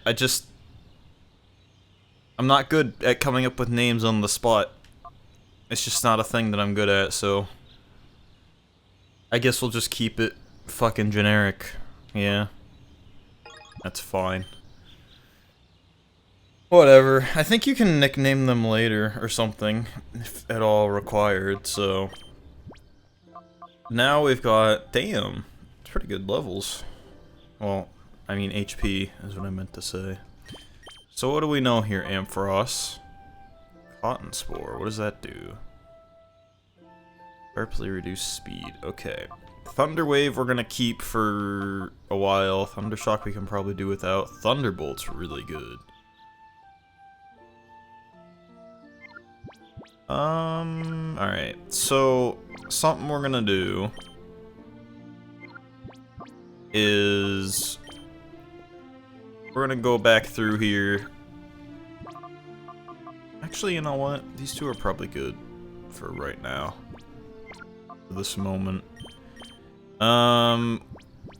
I just... I'm not good at coming up with names on the spot. It's just not a thing that I'm good at, so... I guess we'll just keep it fucking generic. Yeah. That's fine. Whatever. I think you can nickname them later or something, if at all required, so... Now we've got... Damn. It's pretty good levels. Well, I mean HP is what I meant to say. So what do we know here, Ampharos? Cotton Spore, what does that do? Sharply reduce speed, okay. Thunder Wave we're gonna keep for a while. Thundershock we can probably do without. Thunderbolt's really good. Alright, so something we're gonna do is we're gonna go back through here. Actually, you know what? These two are probably good for right now. For this moment. I'm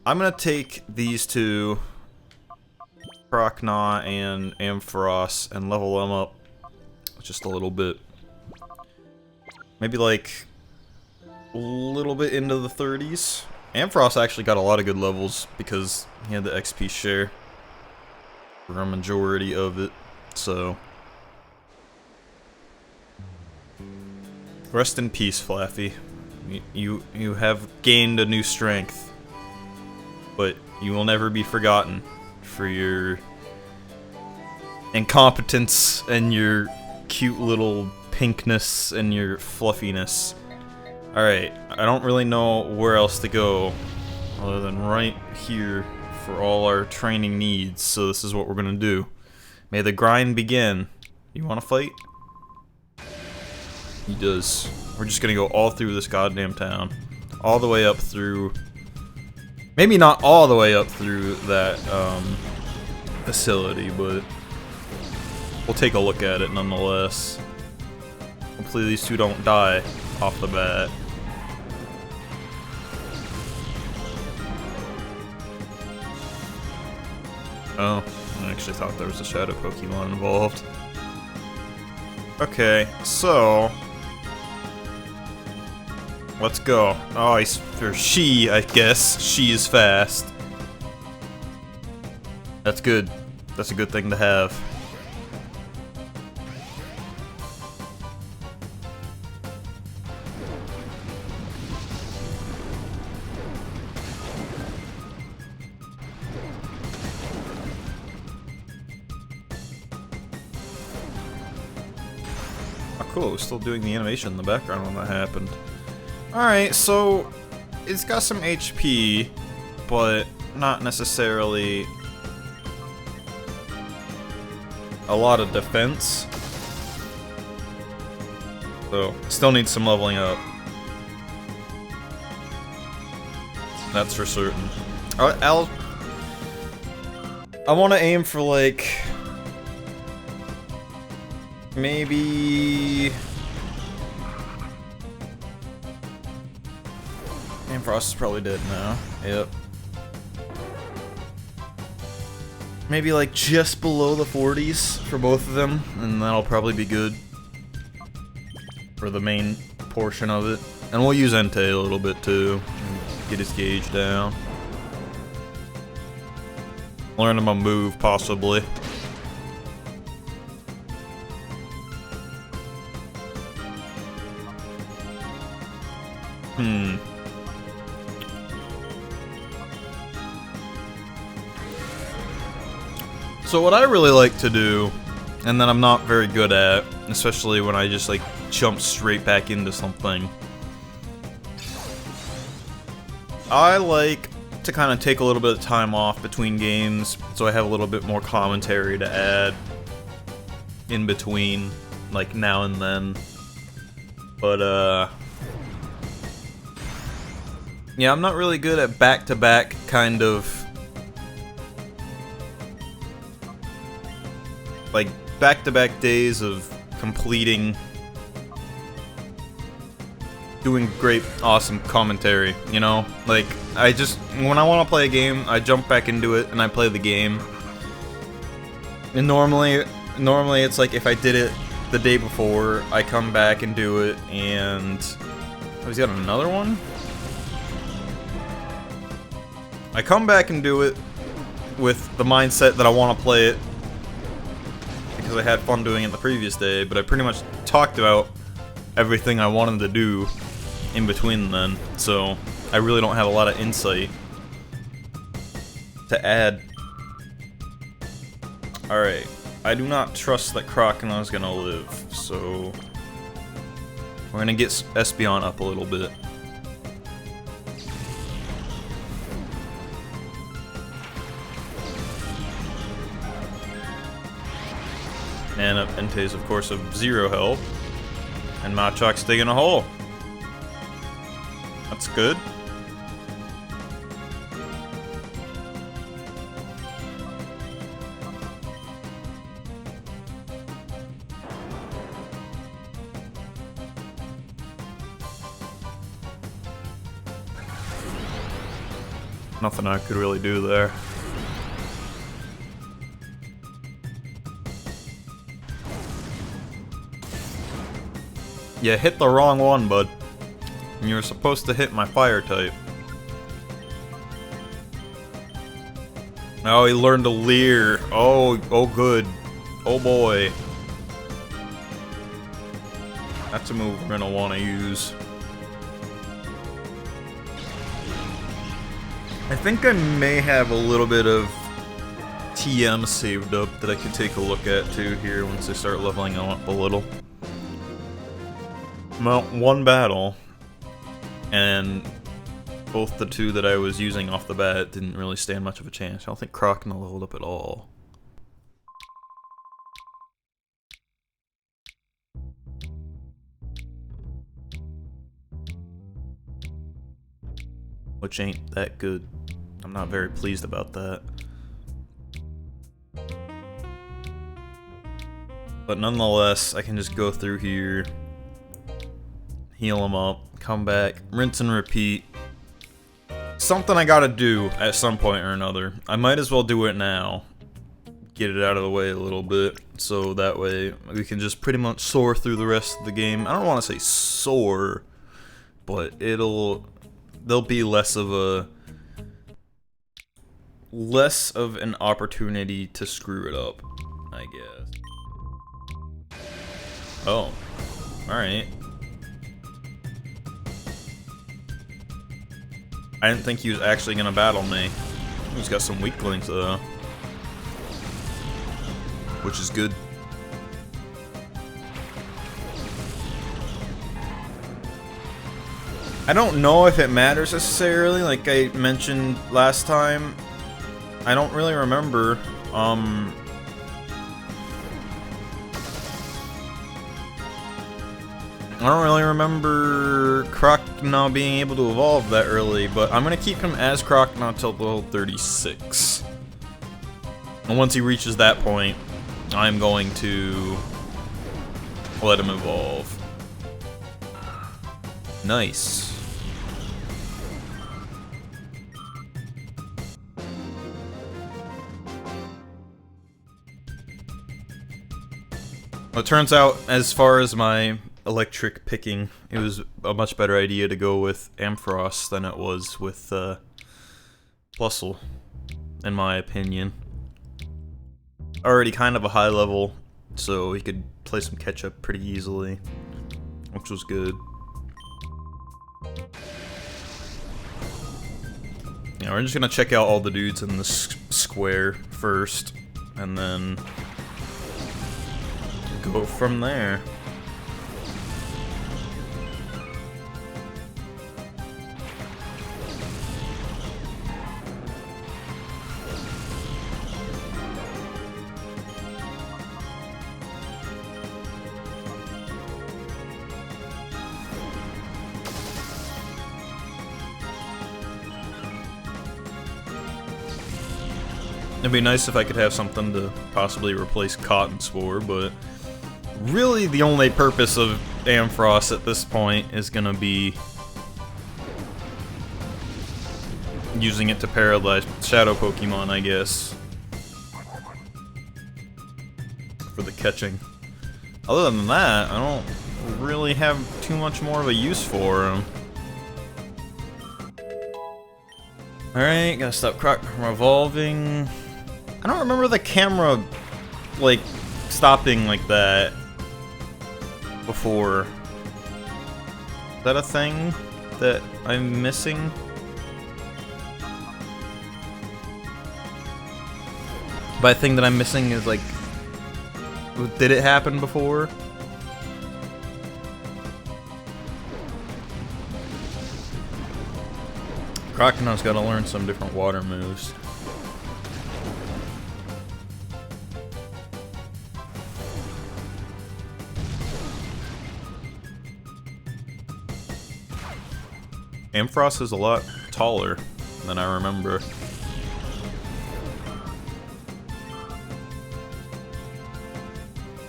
gonna take these two, Kroknaw and Ampharos, and level them up just a little bit. Maybe like a little bit into the 30s. Ampharos actually got a lot of good levels because he had the XP share for a majority of it, so... Rest in peace, Flaffy. You have gained a new strength, but you will never be forgotten for your incompetence and your cute little pinkness and your fluffiness. Alright, I don't really know where else to go other than right here for all our training needs, so this is what we're gonna do. May the grind begin. You wanna fight? He does. We're just gonna go all through this goddamn town. All the way up through... Maybe not all the way up through that, facility, but... We'll take a look at it nonetheless. Hopefully these two don't die off the bat. Oh, I actually thought there was a shadow Pokemon involved. Okay, so... Let's go. Oh, or she, I guess. She is fast. That's good. That's a good thing to have. Oh, cool. We're still doing the animation in the background when that happened. Alright, so it's got some HP, but not necessarily a lot of defense. So, still needs some leveling up. That's for certain. I want to aim for like maybe... Frost is probably dead now. Yep. Maybe like just below the 40s for both of them, and that'll probably be good for the main portion of it. And we'll use Entei a little bit too, and get his gauge down. Learn him a move, possibly. So what I really like to do, and that I'm not very good at, especially when I just like jump straight back into something, I like to kind of take a little bit of time off between games, so I have a little bit more commentary to add in between, like now and then. But yeah, I'm not really good at back-to-back kind of like back-to-back days of completing, doing great, awesome commentary, you know? Like, I just, when I want to play a game, I jump back into it and I play the game. And normally it's like if I did it the day before, I come back and do it, and... Oh, he's got another one? I come back and do it with the mindset that I want to play it because I had fun doing it the previous day, but I pretty much talked about everything I wanted to do in between then, so I really don't have a lot of insight to add. Alright, I do not trust that Crocodile is gonna live, so we're gonna get Espeon up a little bit. And Entei's, of course, of 0 health. And Machop's digging a hole. That's good. Nothing I could really do there. You hit the wrong one, bud. You were supposed to hit my fire type. Oh, he learned to leer. Oh good. Oh boy. That's a move we're gonna want to use. I think I may have a little bit of TM saved up that I could take a look at too here once I start leveling up a little. Well, one battle, and both the two that I was using off the bat didn't really stand much of a chance. I don't think Crocodile leveled up at all. Which ain't that good. I'm not very pleased about that. But nonetheless, I can just go through here, heal him up, come back, rinse and repeat. Something I gotta do at some point or another. I might as well do it now. Get it out of the way a little bit, so that way we can just pretty much soar through the rest of the game. I don't want to say soar, but there'll be less of an opportunity to screw it up, I guess. Oh, alright. I didn't think he was actually gonna battle me. He's got some weak links though, which is good. I don't know if it matters necessarily, like I mentioned last time. I don't really remember, I don't really remember Crocodile being able to evolve that early, but I'm gonna keep him as Crocodile until level 36. And once he reaches that point, I'm going to let him evolve. Nice. Well, it turns out, as far as my electric picking, it was a much better idea to go with Ampharos than it was with Plusle, in my opinion. Already kind of a high level, so he could play some catch up pretty easily, which was good. Yeah, we're just gonna check out all the dudes in this square first, and then go from there. It'd be nice if I could have something to possibly replace Cotton Spore, but really the only purpose of Ampharos at this point is gonna be using it to paralyze shadow Pokemon, I guess. for the catching. Other than that, I don't really have too much more of a use for him. Alright, gotta stop Croc from revolving. I don't remember the camera, like, stopping like that before. Is that a thing that I'm missing? By thing that I'm missing is like, did it happen before? Crocodile's gotta learn some different water moves. Ampharos is a lot taller than I remember.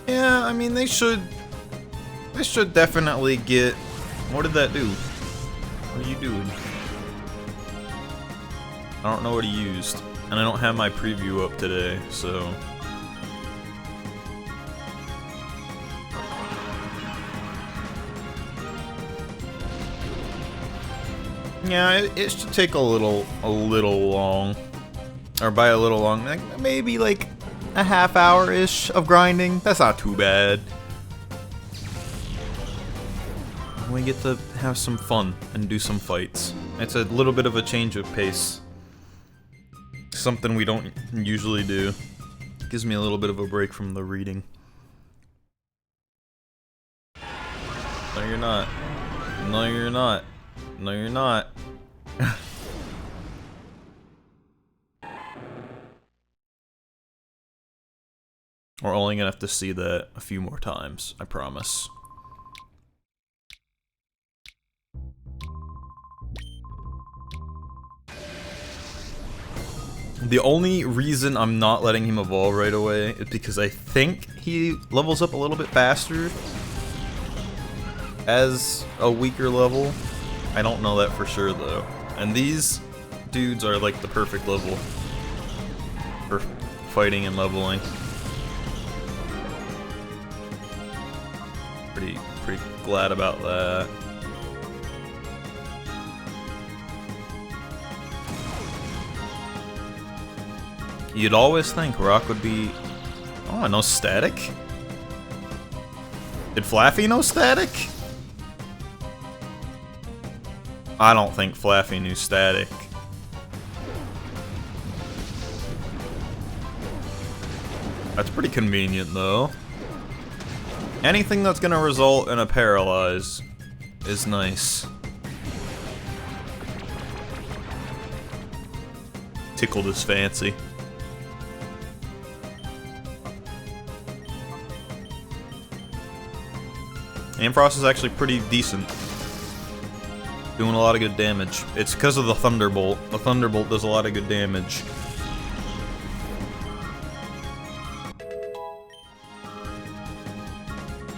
Yeah, I mean they should definitely get. What did that do? What are you doing? I don't know what he used, and I don't have my preview up today, so. Yeah, it should take a little long, or by a little long, like, maybe like a half hour-ish of grinding. That's not too bad. We get to have some fun and do some fights. It's a little bit of a change of pace. Something we don't usually do. Gives me a little bit of a break from the reading. No, you're not. No, you're not. No, you're not. We're only gonna have to see that a few more times, I promise. The only reason I'm not letting him evolve right away is because I think he levels up a little bit faster as a weaker level. I don't know that for sure though. And these dudes are like the perfect level for fighting and leveling. Pretty glad about that. You'd always think Rock would be... Oh, no static? Did Flaffy know static? I don't think Flaffy knew static. That's pretty convenient, though. Anything that's gonna result in a paralyze is nice. Tickled his fancy. Ampharos is actually pretty decent. Doing a lot of good damage. It's because of the Thunderbolt. The Thunderbolt does a lot of good damage.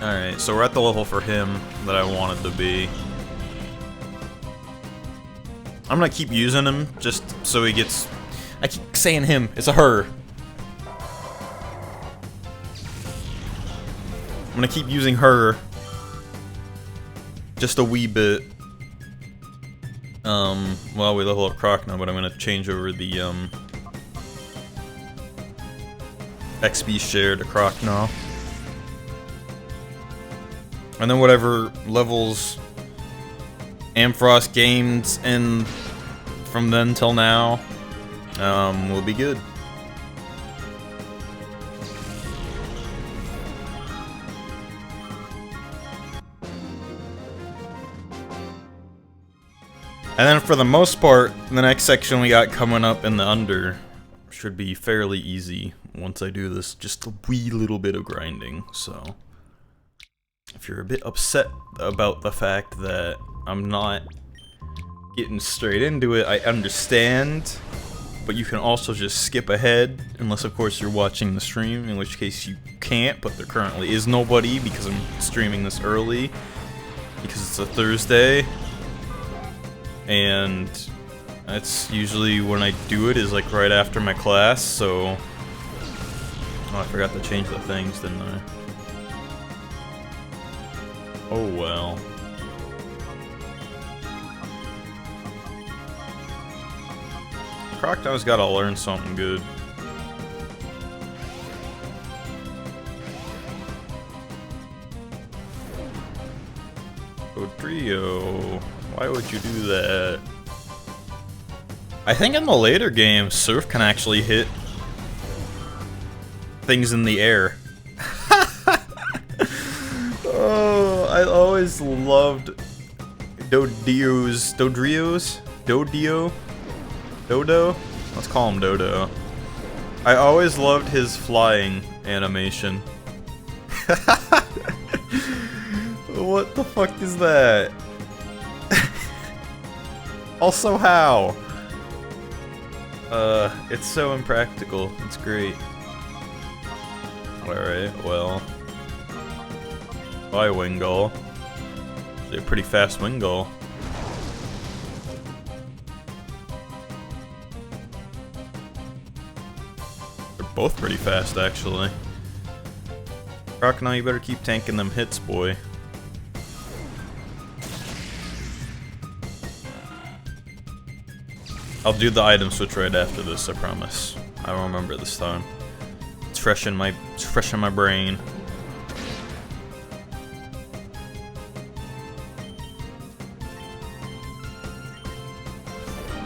Alright, so we're at the level for him that I wanted to be. I'm gonna keep using him just so he gets... I keep saying him, it's a her. I'm gonna keep using her just a wee bit. Well, we level up Croc now, but I'm gonna change over the XP share to Croc now. And then whatever levels Ampharos gains and from then till now, will be good. And then for the most part, the next section we got coming up in the under should be fairly easy once I do this, just a wee little bit of grinding, so... If you're a bit upset about the fact that I'm not getting straight into it, I understand, but you can also just skip ahead, unless of course you're watching the stream, in which case you can't, but there currently is nobody because I'm streaming this early, because it's a Thursday. And that's usually when I do it, is like right after my class, so Oh, I forgot to change the things, didn't I? Oh well. Crocodile's gotta learn something good. Trio, why would you do that? I think in the later games, Surf can actually hit things in the air. Oh, I always loved Dodo? Let's call him Dodo. I always loved his flying animation. What the fuck is that? Also, how? It's so impractical. It's great. Alright, well. Bye, Wingull. They're a pretty fast Wingull. They're both pretty fast, actually. Crocodile, you better keep tanking them hits, boy. I'll do the item switch right after this, I promise. I don't remember this time. It's fresh in my brain.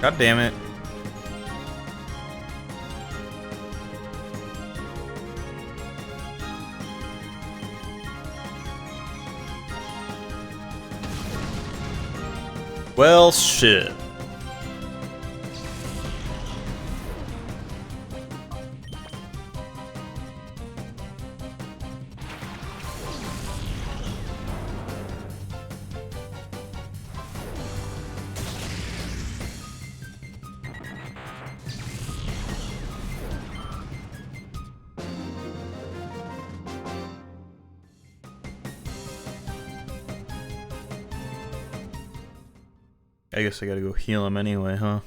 God damn it. Well, shit. I guess I gotta go heal him anyway, huh?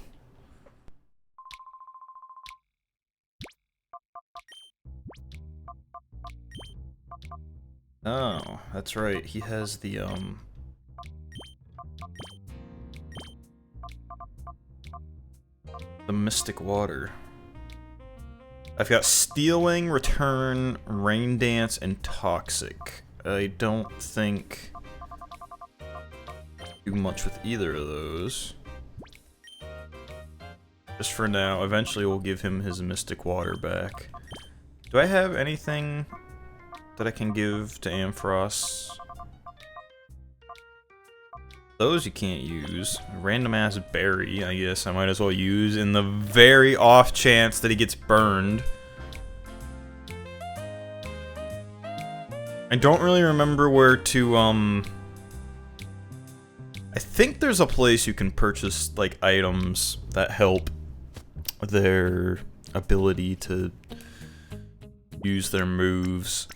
Oh, that's right. He has the Mystic Water. I've got Stealing, Return, Rain Dance, and Toxic. I don't think do much with either of those. Just for now. Eventually we'll give him his Mystic Water back. Do I have anything that I can give to Ampharos? Those you can't use. Random ass berry, I guess I might as well use in the very off chance that he gets burned. I don't really remember where to, I think there's a place you can purchase, like, items that help their ability to use their moves.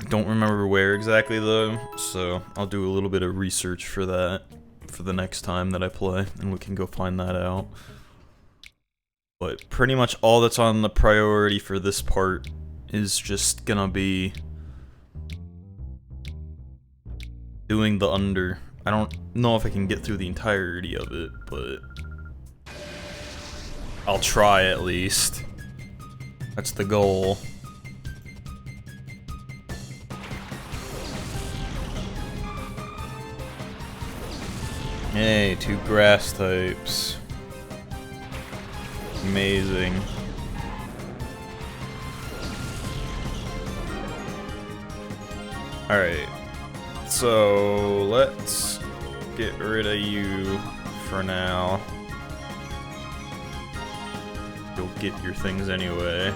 I don't remember where exactly, though, so I'll do a little bit of research for that for the next time that I play, and we can go find that out. But pretty much all that's on the priority for this part is just gonna be doing the under. I don't know if I can get through the entirety of it, but I'll try at least. That's the goal. Yay, 2 grass types. Amazing. Alright. So, let's get rid of you for now. You'll get your things anyway.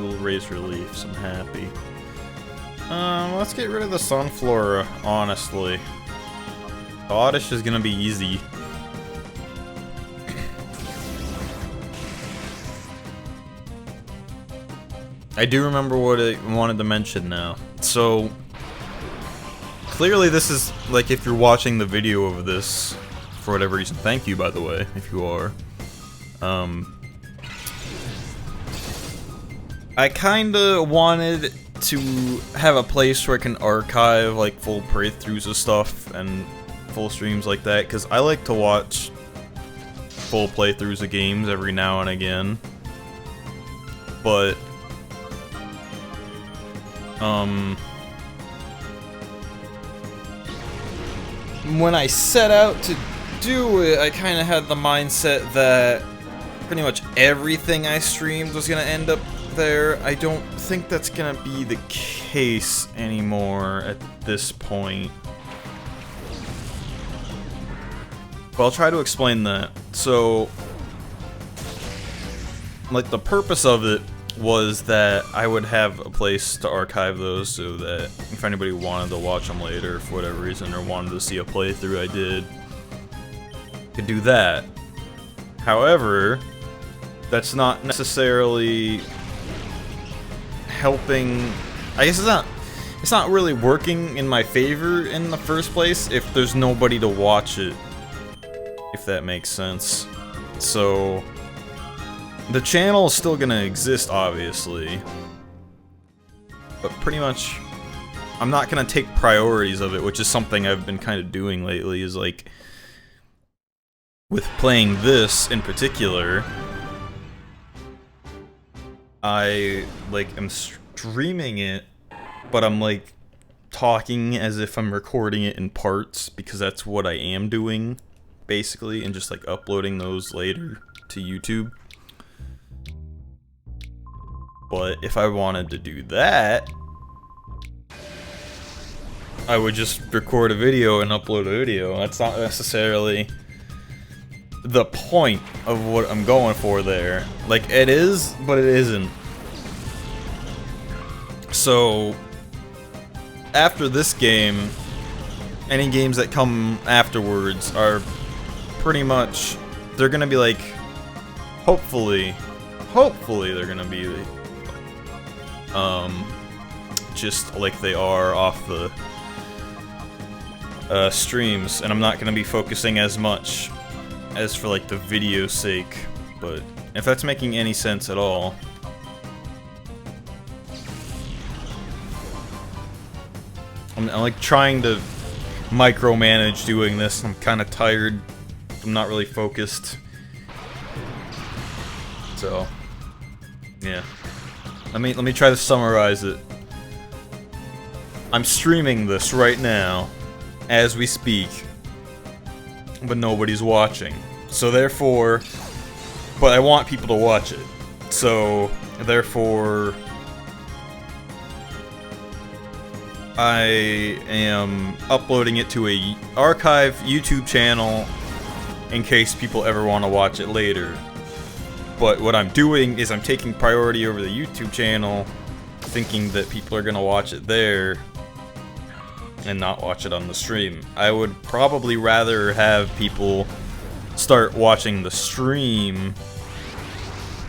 Tool Razor Leaves. I'm happy. Let's get rid of the Sunflora, honestly. The Oddish is gonna be easy. I do remember what I wanted to mention now. So, clearly this is, like, if you're watching the video of this, for whatever reason, thank you, by the way, if you are. I kinda wanted to have a place where I can archive, like, full playthroughs of stuff and full streams like that, because I like to watch full playthroughs of games every now and again. But when I set out to do it, I kind of had the mindset that pretty much everything I streamed was going to end up there. I don't think that's going to be the case anymore at this point. But I'll try to explain that. So, like, the purpose of it was that I would have a place to archive those so that if anybody wanted to watch them later for whatever reason or wanted to see a playthrough I did, could do that. However, that's not necessarily helping. I guess it's not really working in my favor in the first place if there's nobody to watch it, if that makes sense. So the channel is still gonna exist, obviously, but pretty much I'm not gonna take priorities of it, which is something I've been kind of doing lately, is like, with playing this in particular, I, like, am streaming it, but I'm, like, talking as if I'm recording it in parts, because that's what I am doing, basically, and just, like, uploading those later to YouTube. But if I wanted to do that, I would just record a video and upload a video. That's not necessarily the point of what I'm going for there. Like, it is, but it isn't. So, after this game, any games that come afterwards are pretty much, they're gonna be like, hopefully they're gonna be just like they are off the streams, and I'm not gonna be focusing as much as for, like, the video's sake. But if that's making any sense at all. I'm like trying to micromanage doing this. I'm kind of tired. I'm not really focused. So, yeah. Let me try to summarize it. I'm streaming this right now, as we speak, but nobody's watching. So therefore, but I want people to watch it. So therefore, I am uploading it to a archive YouTube channel in case people ever want to watch it later. But what I'm doing is I'm taking priority over the YouTube channel, thinking that people are gonna watch it there and not watch it on the stream. I would probably rather have people start watching the stream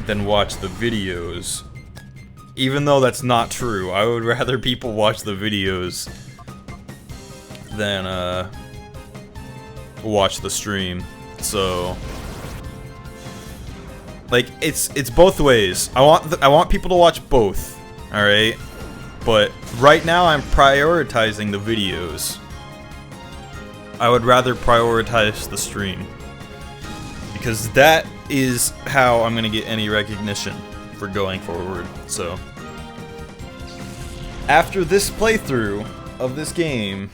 than watch the videos. Even though that's not true, I would rather people watch the videos than watch the stream. So, like, it's both ways. I want people to watch both, all right? But right now I'm prioritizing the videos. I would rather prioritize the stream, because that is how I'm gonna get any recognition for going forward. So, after this playthrough of this game,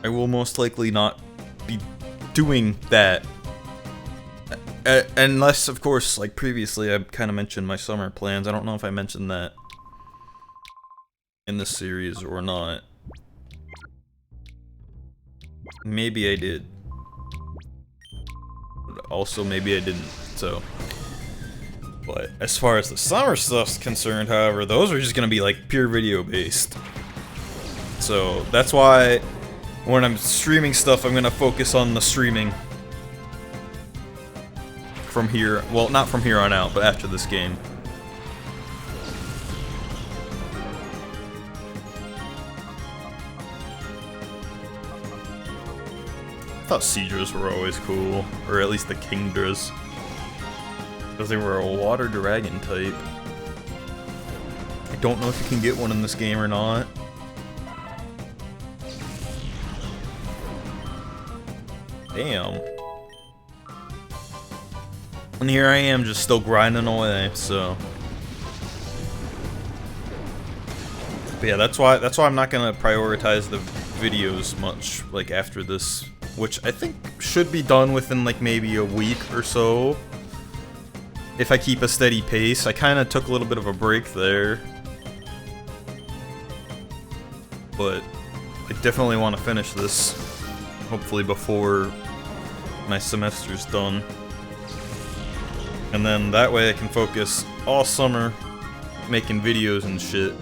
I will most likely not be doing that. Unless, of course, like previously, I kind of mentioned my summer plans. I don't know if I mentioned that in this series or not. Maybe I did. But also, maybe I didn't. So, But as far as the summer stuff's concerned, however, those are just gonna be like pure video based. So that's why when I'm streaming stuff, I'm gonna focus on the streaming from here. Well, not from here on out, but after this game. I thought Seadras were always cool, or at least the Kingdras, because they were a water dragon type. I don't know if you can get one in this game or not. Damn. And here I am just still grinding away, so. But yeah, that's why I'm not gonna prioritize the videos much, like after this, which I think should be done within like maybe a week or so. If I keep a steady pace. I kinda took a little bit of a break there. But I definitely want to finish this, hopefully before my semester's done. And then that way I can focus all summer making videos and shit.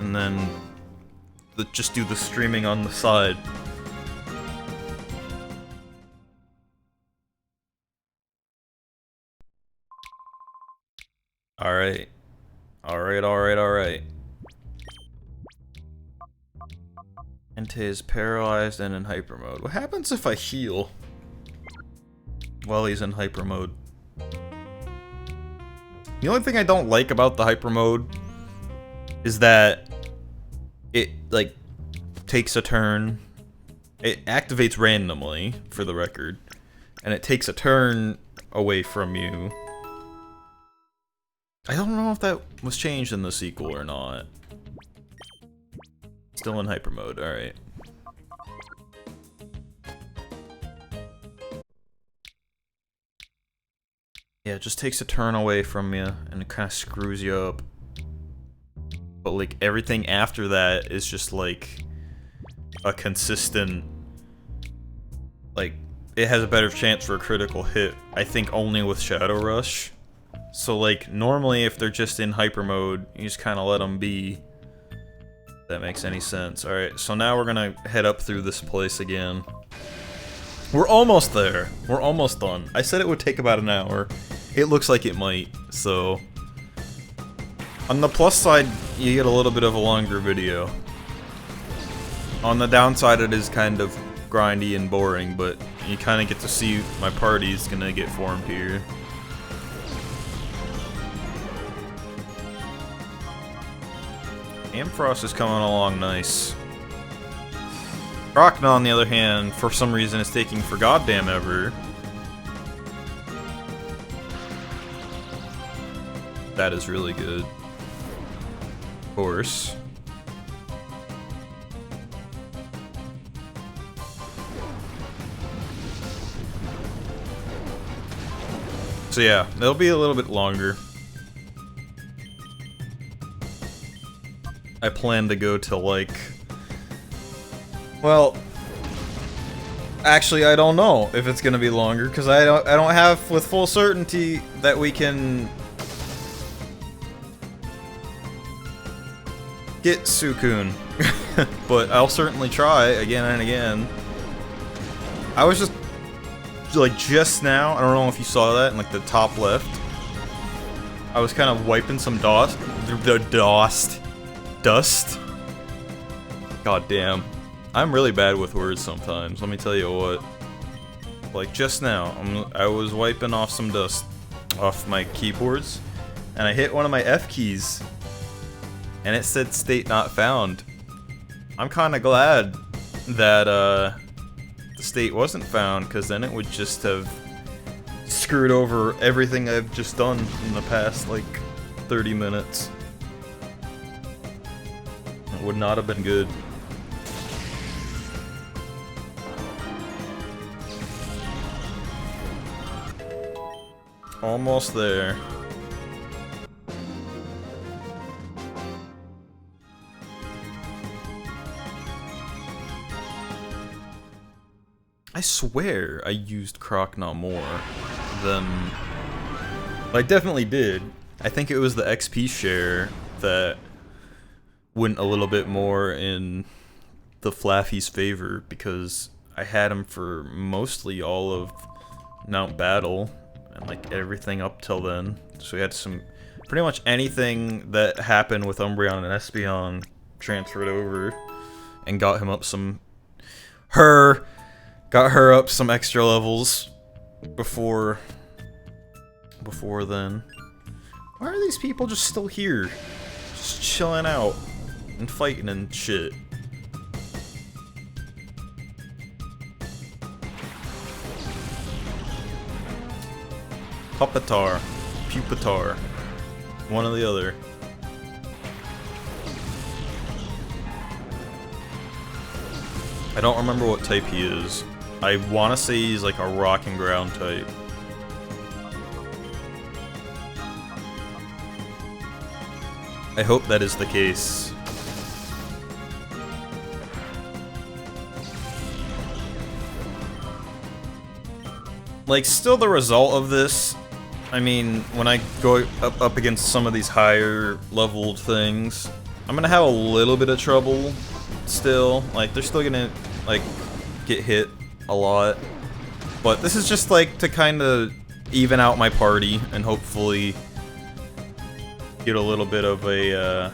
And then just do the streaming on the side. Alright. Alright. Entei is paralyzed and in hyper mode. What happens if I heal while he's in hyper mode? The only thing I don't like about the hyper mode is that it, like, takes a turn. It activates randomly, for the record, and it takes a turn away from you. I don't know if that was changed in the sequel or not. Still in hyper mode, alright. Yeah, it just takes a turn away from you, and it kind of screws you up. But, like, everything after that is just, like, a consistent... Like, it has a better chance for a critical hit, I think only with Shadow Rush. So, like, normally if they're just in hyper mode, you just kind of let them be. If that makes any sense. Alright, so now we're gonna head up through this place again. We're almost there. We're almost done. I said it would take about an hour. It looks like it might, so... On the plus side, you get a little bit of a longer video. On the downside, it is kind of grindy and boring, but you kind of get to see my party's gonna get formed here. Ampharos is coming along nice. Croconaw, on the other hand, for some reason is taking for goddamn ever. That is really good. Of course. So yeah, it'll be a little bit longer. I plan to go to like... Well... Actually, I don't know if it's gonna be longer, because I don't have with full certainty that we can... get Suicune. But I'll certainly try again and again. I was just... like, just now, I don't know if you saw that in like the top left. I was kind of wiping some dust. Dust. God damn. I'm really bad with words sometimes, let me tell you what. Like just now, I was wiping off some dust off my keyboards, and I hit one of my F keys, and it said state not found. I'm kinda glad that the state wasn't found, because then it would just have screwed over everything I've just done in the past, like, 30 minutes. It would not have been good. Almost there. I swear I used Croconaw more than I definitely did. I think it was the XP share that went a little bit more in the Flaffy's favor, because I had him for mostly all of Mount Battle and like everything up till then. So we had some, pretty much anything that happened with Umbreon and Espeon transferred over and got him up some, got her up some extra levels before then. Why are these people just still here? Just chilling out and fighting and shit. Pupitar, Pupitar, one or the other. I don't remember what type he is. I want to say he's like a rock and ground type. I hope that is the case. Like, still the result of this, I mean, when I go up against some of these higher leveled things, I'm gonna have a little bit of trouble still. Like, they're still gonna, like, get hit a lot. But this is just, like, to kind of even out my party and hopefully get a little bit of a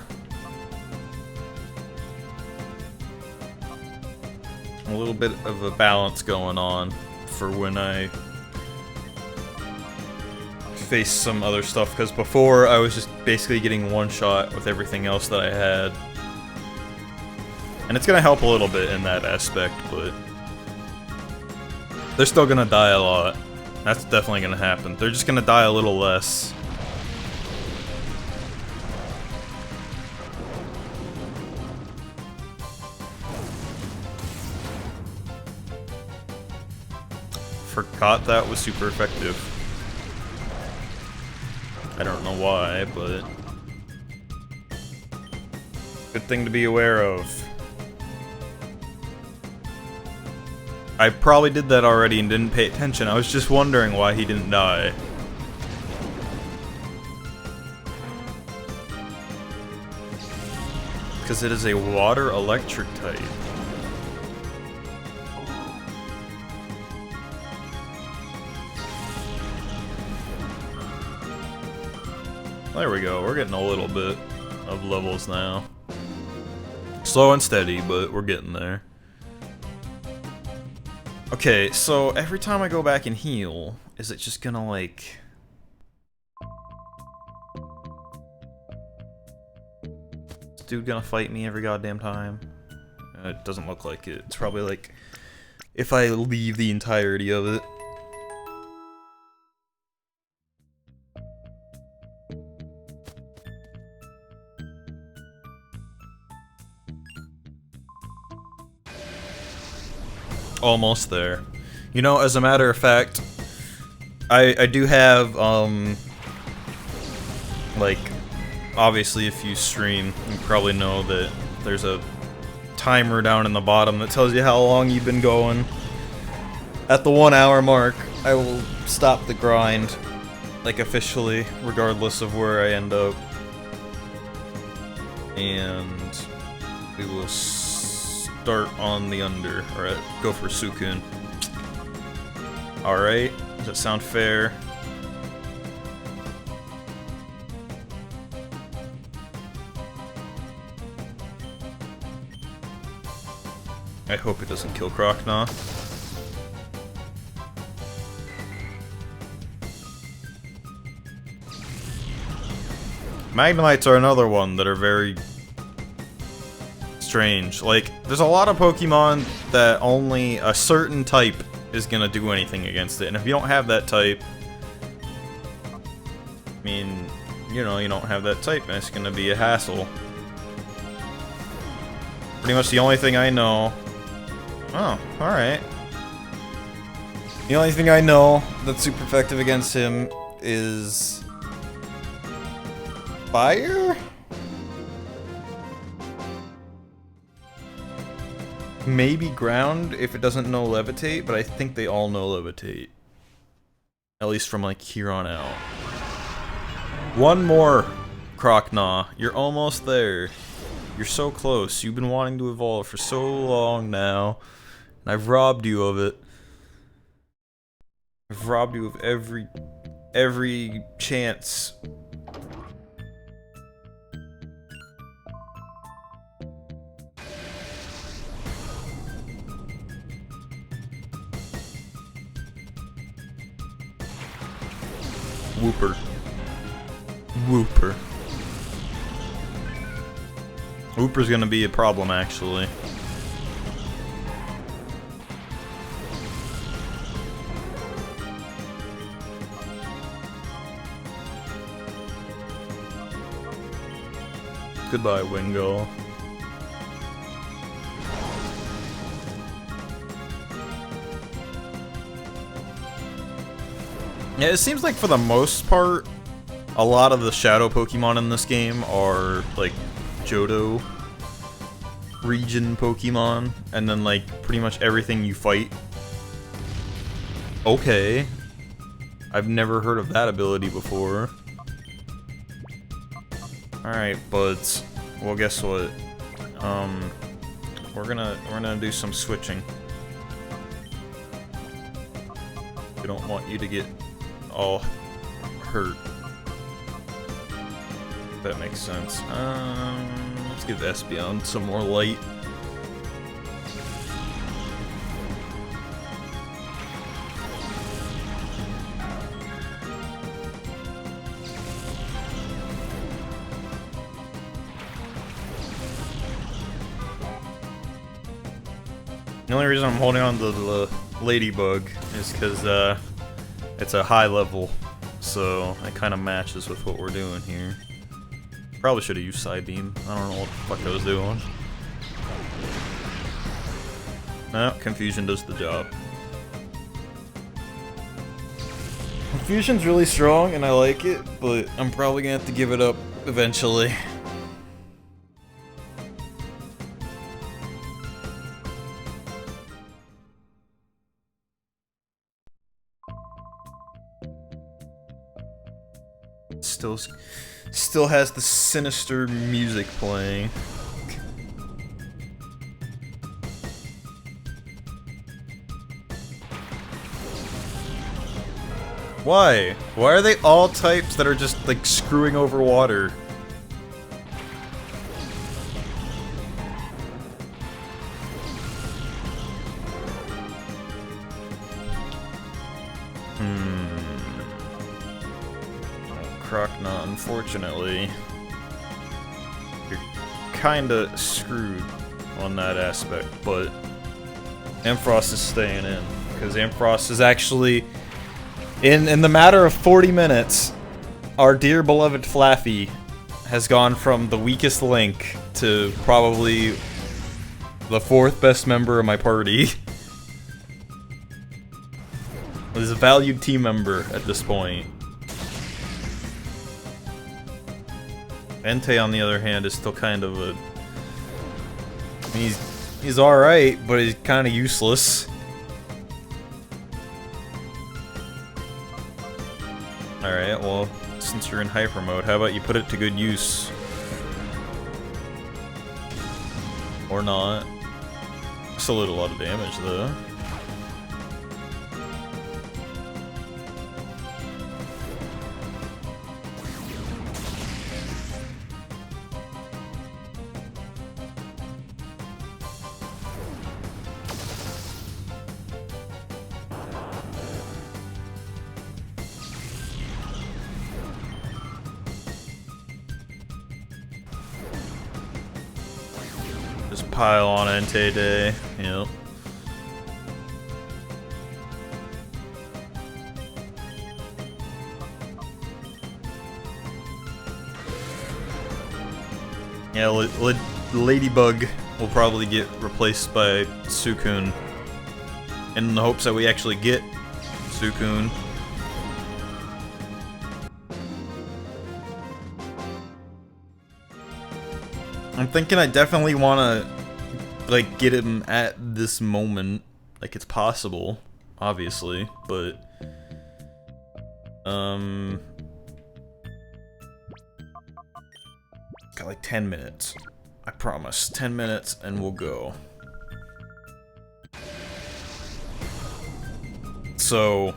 balance going on for when I face some other stuff, because before I was just basically getting one shot with everything else that I had. And it's gonna help a little bit in that aspect, but they're still gonna die a lot. That's definitely gonna happen. They're just gonna die a little less. Forgot that was super effective. I don't know why, but good thing to be aware of. I probably did that already and didn't pay attention. I was just wondering why he didn't die. Because it is a water electric type. There we go, we're getting a little bit of levels now. Slow and steady, but we're getting there. Okay, so every time I go back and heal, is it just gonna like... Is this dude gonna fight me every goddamn time? It doesn't look like it. It's probably like, if I leave the entirety of it. Almost there. You know, as a matter of fact, I do have, like, obviously if you stream, you probably know that there's a timer down in the bottom that tells you how long you've been going. At the 1 hour mark, I will stop the grind, like, officially, regardless of where I end up. And we will start on the under, or go for Suicune. Alright, does that sound fair? I hope it doesn't kill Crocnaw. Magnemites are another one that are very strange. Like, there's a lot of Pokemon that only a certain type is gonna do anything against it, and if you don't have that type, I mean, you know, you don't have that type, and it's gonna be a hassle. Pretty much the only thing I know... Oh, alright. The only thing I know that's super effective against him is... Fire? Maybe ground if it doesn't know levitate, but I think they all know levitate. At least from like here on out. One more, Crocnaw. You're almost there. You're so close. You've been wanting to evolve for so long now. And I've robbed you of it. I've robbed you of every chance. Whooper. Whooper. Whooper's gonna be a problem, actually. Goodbye, Wingull. Yeah, it seems like for the most part, a lot of the shadow Pokemon in this game are like Johto region Pokemon, and then like pretty much everything you fight. Okay. I've never heard of that ability before. Alright, buds. Well, guess what? We're gonna do some switching. We don't want you to get all hurt. That makes sense. Let's give Espeon some more light. The only reason I'm holding on to the Ladybug is because it's a high level, so it kind of matches with what we're doing here. Probably should have used Side Beam. I don't know what the fuck I was doing. No, Confusion does the job. Confusion's really strong and I like it, but I'm probably gonna have to give it up eventually. Still has the sinister music playing. Why? Why are they all types that are just like screwing over water? Crocnot, unfortunately, you're kinda screwed on that aspect, but Ampharos is staying in, because Ampharos is actually, in the matter of 40 minutes, our dear beloved Flaffy has gone from the weakest link to probably the 4th best member of my party. He's a valued team member at this point. Entei, on the other hand, is still kind of a... I mean, he's alright, but he's kind of useless. Alright, well, since you're in hyper mode, how about you put it to good use? Or not. Still did a lot of damage, though. Just pile on Entei Day, yep. Yeah, Ladybug will probably get replaced by Suicune, in the hopes that we actually get Suicune. I'm thinking I definitely want to, like, get him at this moment. Like, it's possible, obviously, but... Got like 10 minutes. I promise. 10 minutes and we'll go. So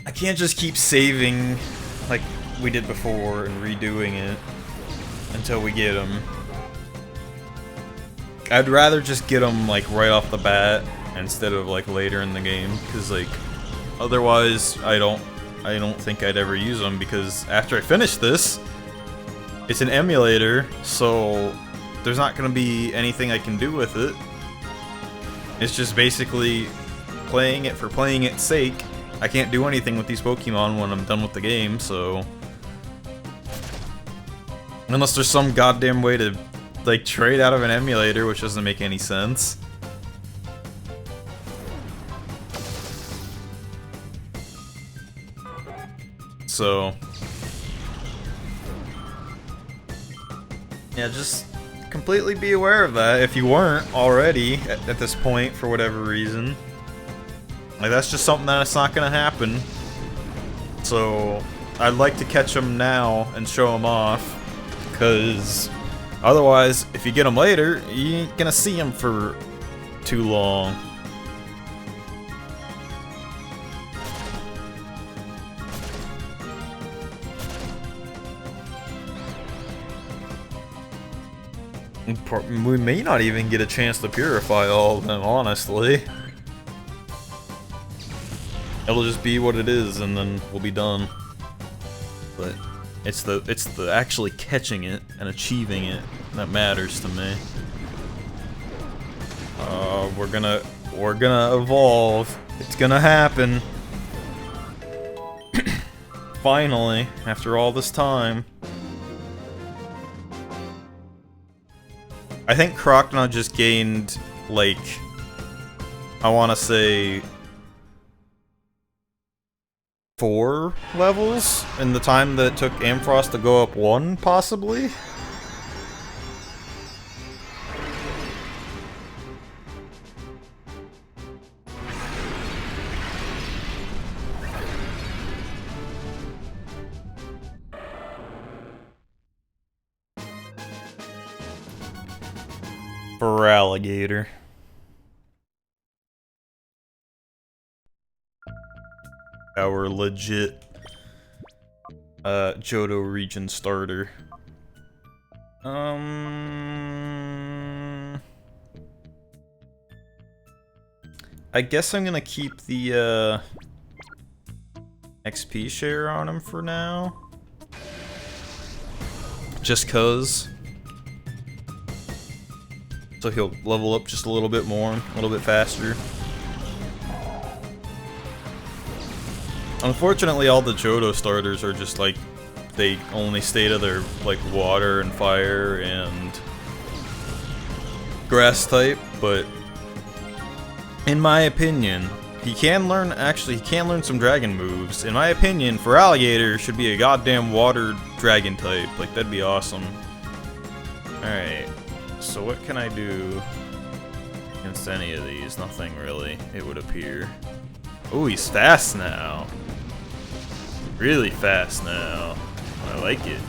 I can't just keep saving like we did before and redoing it until we get them. I'd rather just get them like right off the bat instead of like later in the game, because like otherwise I don't think I'd ever use them, because after I finish this, it's an emulator, so there's not gonna be anything I can do with it. It's just basically playing it for playing its sake. I can't do anything with these Pokemon when I'm done with the game, so unless there's some goddamn way to like trade out of an emulator, which doesn't make any sense. So yeah, just completely be aware of that if you weren't already at this point for whatever reason. Like, that's just something that's not gonna happen. So I'd like to catch them now and show them off, because otherwise, if you get them later, you ain't gonna see them for too long. We may not even get a chance to purify all of them, honestly. It'll just be what it is, and then we'll be done. But it's the actually catching it and achieving it that matters to me. We're gonna evolve. It's gonna happen. Finally, after all this time. I think Crocodile just gained, like, I want to say 4 levels in the time that it took Ampharos to go up 1, possibly? For alligator. Our legit Johto region starter. I guess I'm gonna keep the XP share on him for now. Just cause. So he'll level up just a little bit more, a little bit faster. Unfortunately, all the Johto starters are just like, they only stay to their like water and fire and grass type, but in my opinion, he can learn some dragon moves. In my opinion, for alligator, should be a goddamn water dragon type. Like, that'd be awesome. Alright. So what can I do against any of these? Nothing really, it would appear. Oh, he's fast now. Really fast now. I like it.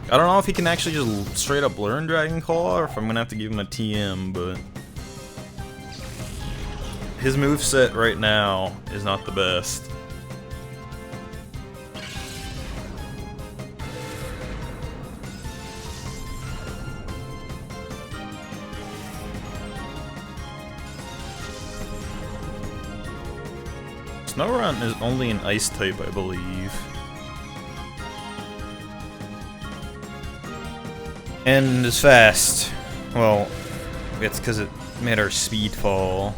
I don't know if he can actually just straight up learn Dragon Claw, or if I'm gonna have to give him a TM, but his moveset right now is not the best. Snorunt is only an ice type, I believe. And is fast. Well, it's because it made our speed fall.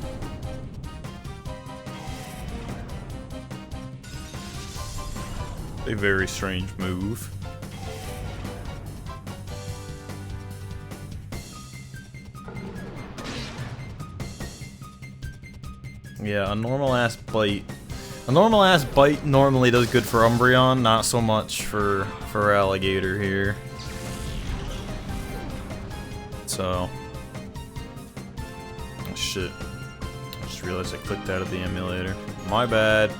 A very strange move. Yeah, a normal ass bite. A normal ass bite normally does good for Umbreon, not so much for alligator here. So, oh shit, I just realized I clicked out of the emulator. My bad.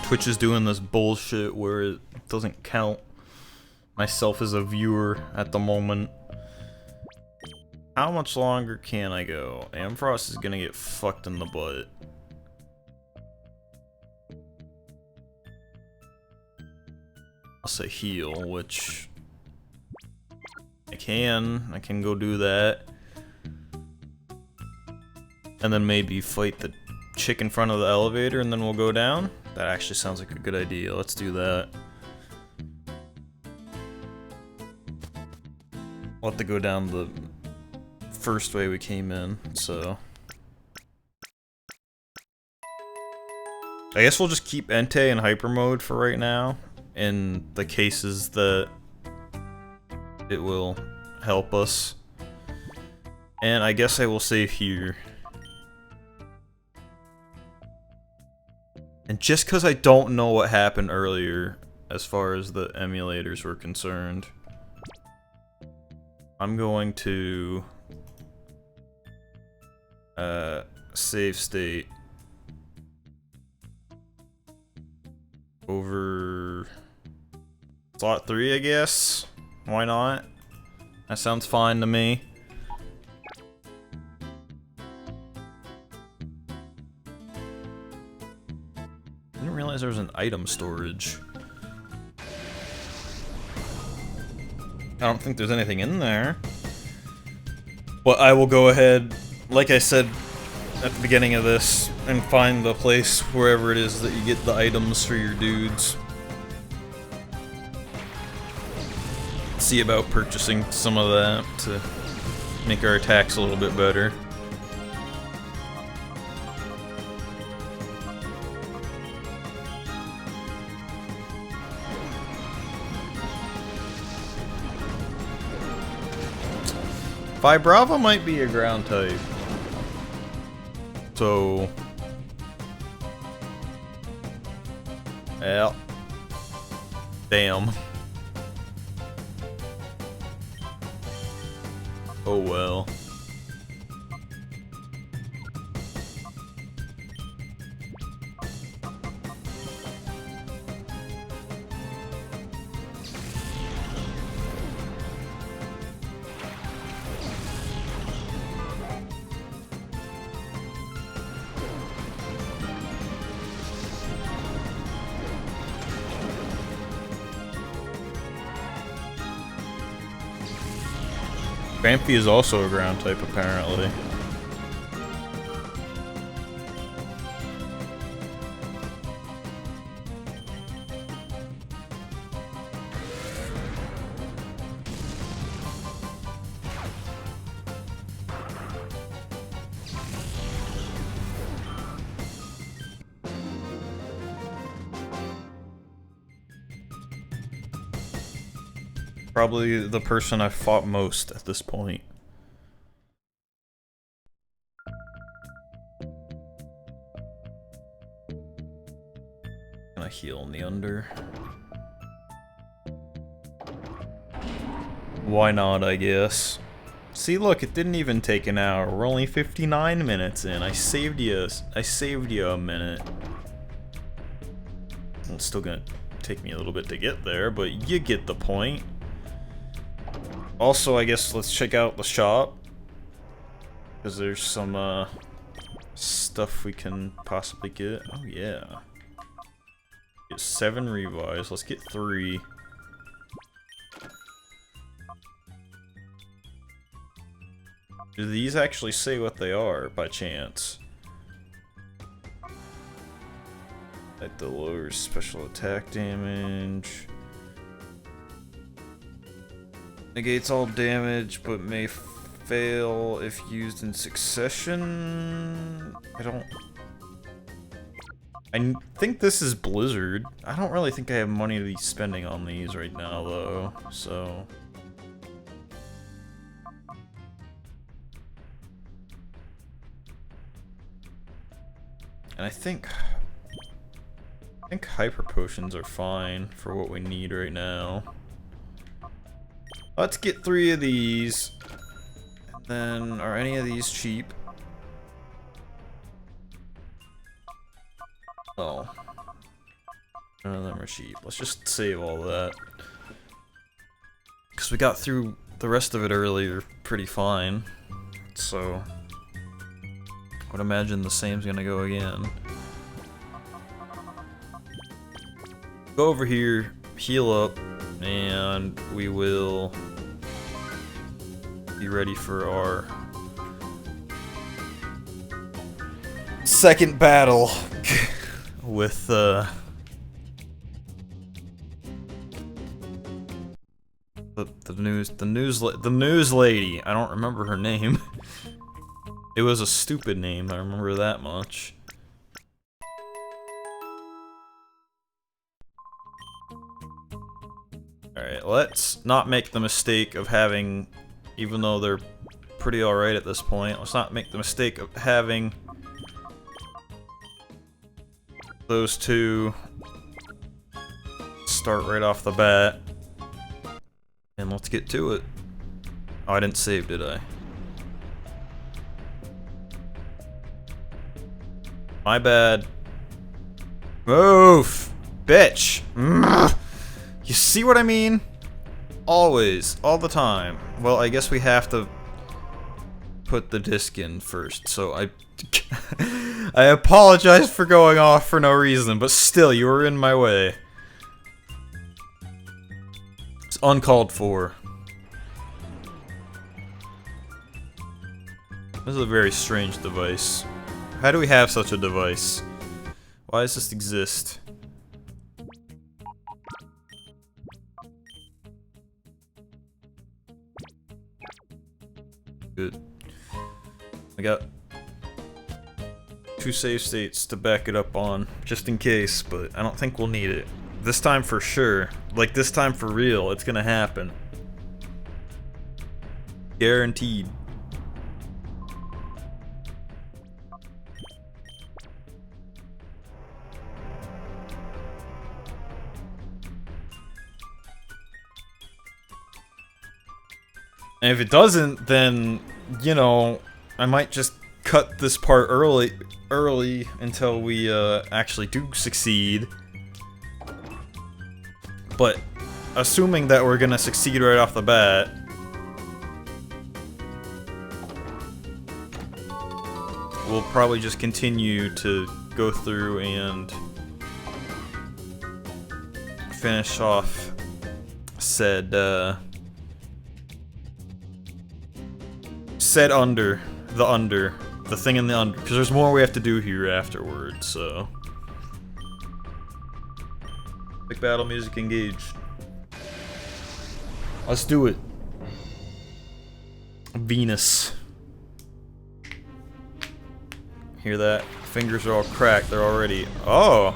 Twitch is doing this bullshit where it doesn't count myself as a viewer at the moment. How much longer can I go? Amfrost is gonna get fucked in the butt. I'll say heal, which I can go do that. And then maybe fight the chick in front of the elevator and then we'll go down. That actually sounds like a good idea. Let's do that. We'll have to go down the first way we came in, so. I guess we'll just keep Entei in hyper mode for right now, in the cases that it will help us. And I guess I will save here. And just because I don't know what happened earlier, as far as the emulators were concerned, I'm going to save state over slot 3, I guess. Why not? That sounds fine to me. Didn't realize there was an item storage. I don't think there's anything in there. But I will go ahead, like I said at the beginning of this, and find the place wherever it is that you get the items for your dudes. See about purchasing some of that to make our attacks a little bit better. Vibrava might be a ground type. So... well... damn. Oh well. Bamfi is also a ground type, apparently. Probably the person I've fought most at this point. Gonna heal in the under. Why not, I guess. See, look, it didn't even take an hour. We're only 59 minutes in. I saved you a minute. Well, it's still gonna take me a little bit to get there, but you get the point. Also, I guess let's check out the shop, because there's some stuff we can possibly get. Oh yeah, get 7 revives. Let's get 3. Do these actually say what they are by chance? That lowers special attack damage. Negates all damage, but may fail if used in succession. I think this is Blizzard. I don't really think I have money to be spending on these right now, though, so... and I think... I think hyper potions are fine for what we need right now. Let's get 3 of these. And then, are any of these cheap? Oh. None of them are cheap. Let's just save all that. Because we got through the rest of it earlier pretty fine. So, I would imagine the same's gonna go again. Go over here, heal up, and we will be ready for our second battle with the news lady. I don't remember her name. It was a stupid name, I remember that much. Alright, let's not make the mistake of having, even though they're pretty alright at this point, let's not make the mistake of having those two start right off the bat. And let's get to it. Oh, I didn't save, did I? My bad. Move! Bitch! You see what I mean? Always. All the time. Well, I guess we have to put the disc in first, so I apologize for going off for no reason, but still, you were in my way. It's uncalled for. This is a very strange device. How do we have such a device? Why does this exist? Good. I got 2 save states to back it up on, just in case, but I don't think we'll need it. This time for sure. Like, this time for real, it's gonna happen. Guaranteed. And if it doesn't, then, you know, I might just cut this part early until we actually do succeed. But assuming that we're gonna succeed right off the bat, we'll probably just continue to go through and finish off said the thing in the under, because there's more we have to do here afterwards, so. Quick battle music engaged. Let's do it. Venus. Hear that? Fingers are all cracked, they're already. Oh!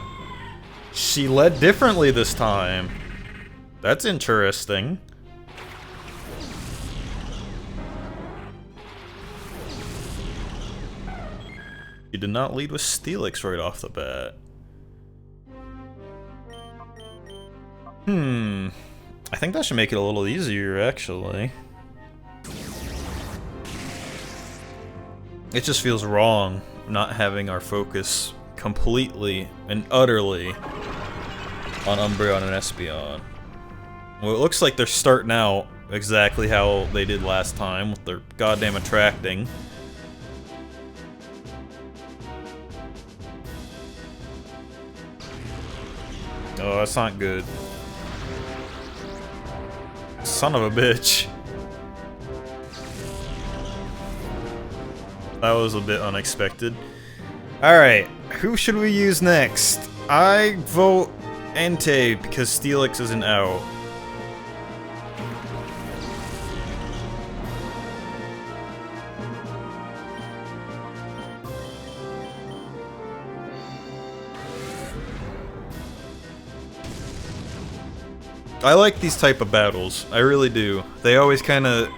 She led differently this time. That's interesting. You did not lead with Steelix right off the bat. I think that should make it a little easier, actually. It just feels wrong not having our focus completely and utterly on Umbreon and Espeon. Well, it looks like they're starting out exactly how they did last time with their goddamn attracting. Oh, that's not good. Son of a bitch. That was a bit unexpected. Alright, who should we use next? I vote Entei because Steelix isn't out. I like these type of battles. I really do. They always kind of...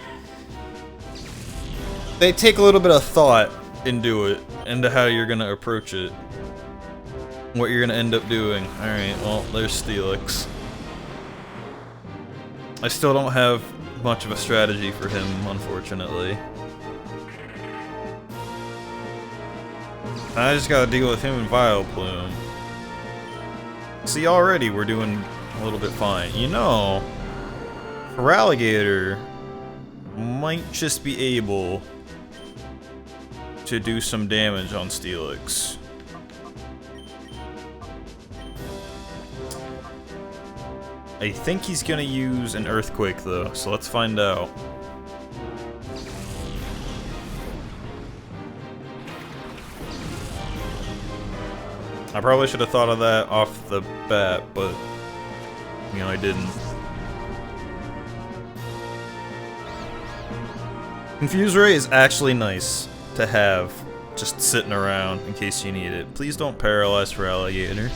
They take a little bit of thought into it, into how you're gonna approach it. what you're gonna end up doing. Alright, well, there's Steelix. I still don't have much of a strategy for him, unfortunately. I just gotta deal with him and Vileplume. See, already we're doing a little bit fine. You know, Feraligatr might just be able to do some damage on Steelix. I think he's gonna use an Earthquake though, so let's find out. I probably should have thought of that off the bat, but, you know, I didn't. Confuse Ray is actually nice to have just sitting around in case you need it. Please don't paralyze Feraligatr.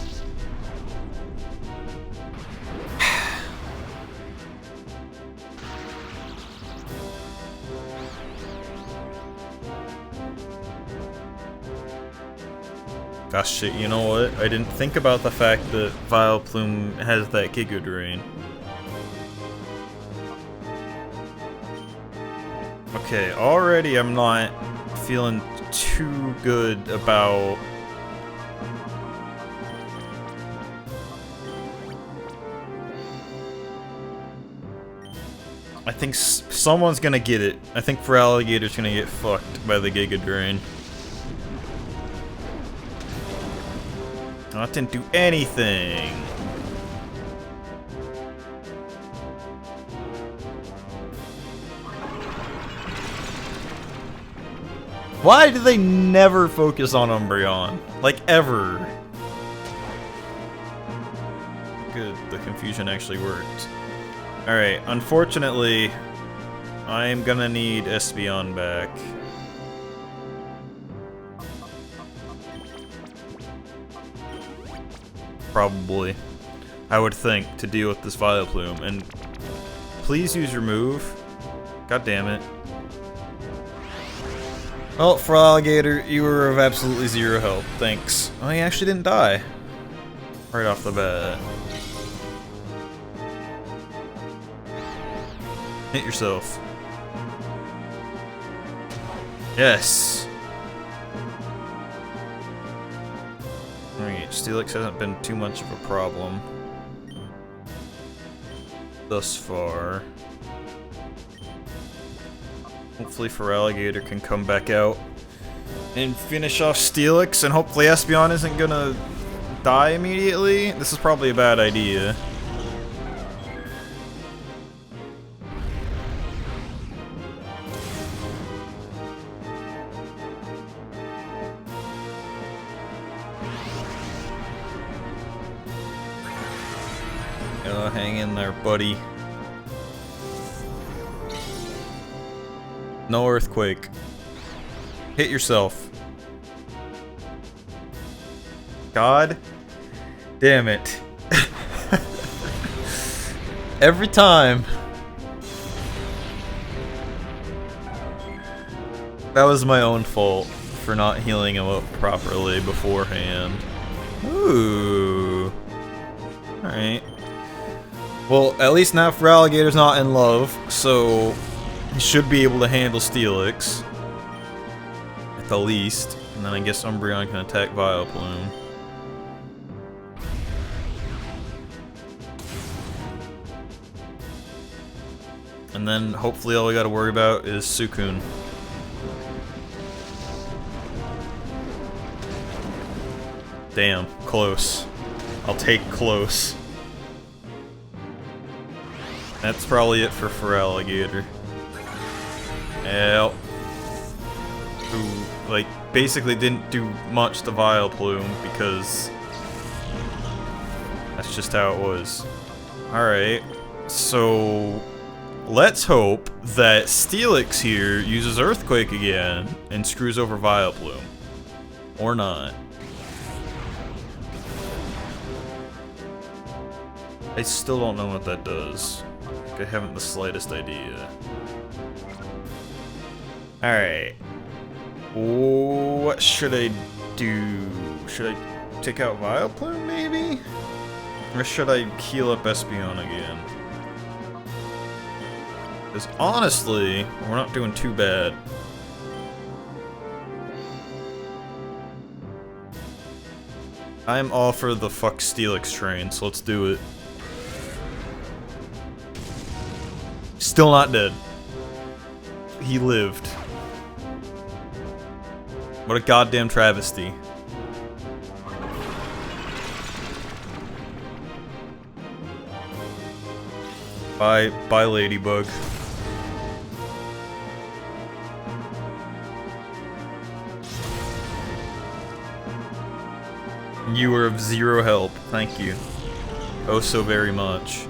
Gosh, shit, you know what? I didn't think about the fact that Vileplume has that Giga Drain. Okay, already I'm not feeling too good about... I think someone's gonna get it. I think Feraligatr's gonna get fucked by the Giga Drain. That didn't do anything. Why do they never focus on Umbreon? Like, ever. Good, the confusion actually worked. Alright, unfortunately, I'm gonna need Espeon back. Probably, I would think, to deal with this Vileplume. And please use your move. God damn it. Well, Feraligatr, you were of absolutely zero help. Thanks. Oh, he actually didn't die. Right off the bat. Hit yourself. Yes. Alright, Steelix hasn't been too much of a problem thus far. Hopefully Feraligatr can come back out and finish off Steelix, and hopefully Espeon isn't gonna die immediately. This is probably a bad idea. Hang in there, buddy. No Earthquake. Hit yourself. God damn it. Every time. That was my own fault for not healing him up properly beforehand. Ooh. Alright. Well, at least now Feraligatr's not in love, so he should be able to handle Steelix. At the least. And then I guess Umbreon can attack Vileplume. And then hopefully all we gotta worry about is Suicune. Damn, close. I'll take close. That's probably it for Feraligatr. Yep. Who, like, basically didn't do much to Vileplume because that's just how it was. Alright, so let's hope that Steelix here uses Earthquake again and screws over Vileplume. Or not. I still don't know what that does. I haven't the slightest idea. Alright. What should I do? Should I take out Vileplume, maybe? Or should I heal up Espeon again? Because honestly, we're not doing too bad. I'm all for the fuck Steelix train, so let's do it. Still not dead. He lived. What a goddamn travesty. Bye, Ladybug. You were of zero help. Thank you. Oh, so very much.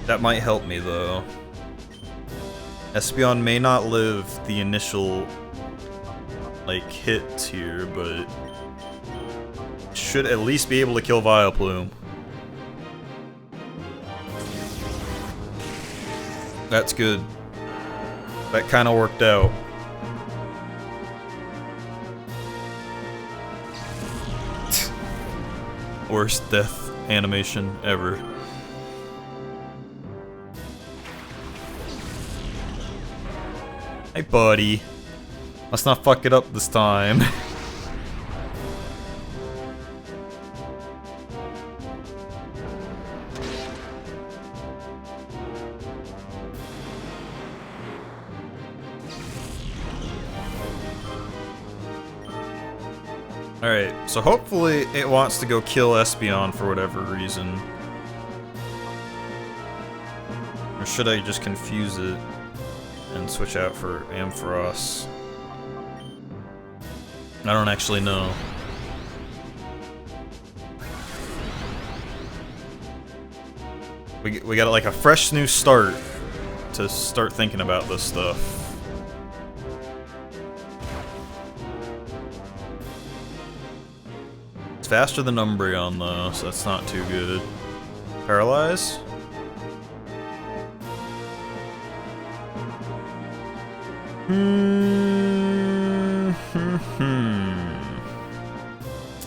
That might help me, though. Espeon may not live the initial, like, hits here, but should at least be able to kill Vileplume. That's good. That kind of worked out. Worst death animation ever. Hey, buddy. Let's not fuck it up this time. Alright, so hopefully it wants to go kill Espeon for whatever reason. Or should I just confuse it and switch out for Ampharos? I don't actually know. We got like a fresh new start to start thinking about this stuff. It's faster than Umbreon though, so that's not too good. Paralyze?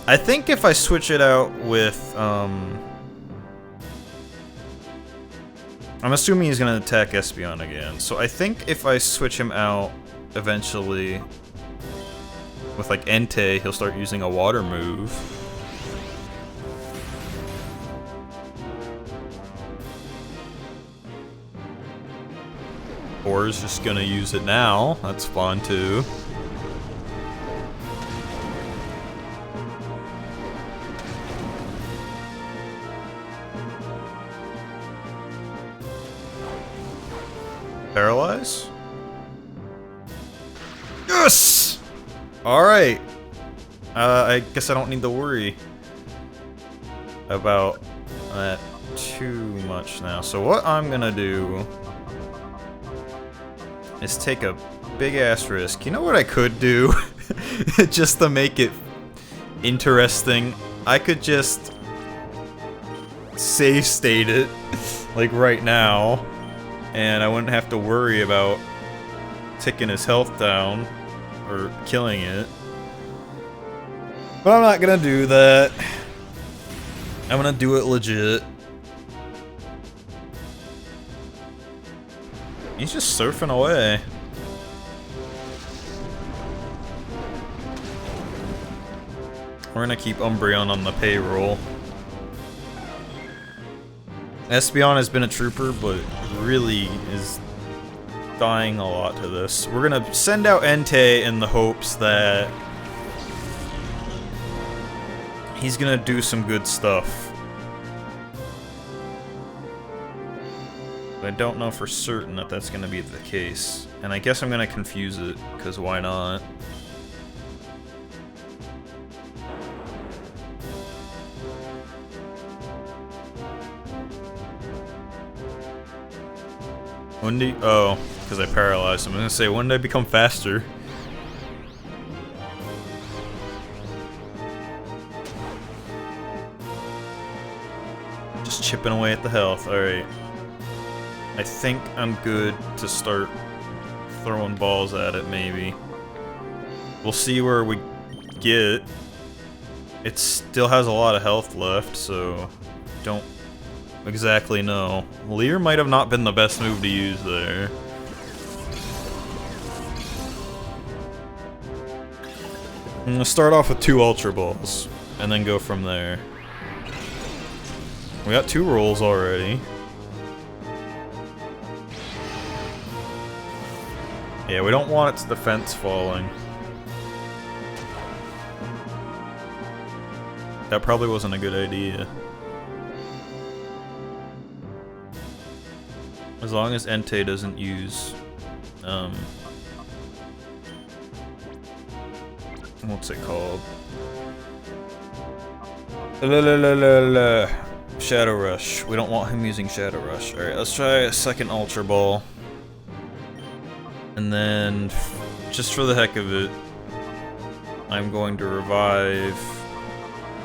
I think if I switch it out with, I'm assuming he's gonna attack Espeon again, so I think if I switch him out eventually with like Entei, he'll start using a water move. Or is just gonna use it now. That's fun too. Paralyze? Yes! Alright. I guess I don't need to worry about that too much now. So what I'm gonna do is take a big ass risk. You know what I could do? Just to make it interesting, I could just save state it like right now, and I wouldn't have to worry about ticking his health down or killing it. But I'm not gonna do that. I'm gonna do it legit. He's just surfing away. We're gonna keep Umbreon on the payroll. Espeon has been a trooper, but really is dying a lot to this. We're gonna send out Entei in the hopes that he's gonna do some good stuff. But I don't know for certain that that's gonna be the case. And I guess I'm gonna confuse it, because why not? When do you, oh, because I paralyzed him. I'm gonna say, when did I become faster? Just chipping away at the health, alright. I think I'm good to start throwing balls at it, maybe. We'll see where we get. It still has a lot of health left, so don't exactly know. Leer might have not been the best move to use there. I'm gonna start off with 2 Ultra Balls, and then go from there. We got 2 rolls already. Yeah, we don't want its defense falling. That probably wasn't a good idea. As long as Entei doesn't use, what's it called? Shadow Rush. We don't want him using Shadow Rush. Alright, let's try a second Ultra Ball. And then, just for the heck of it, I'm going to revive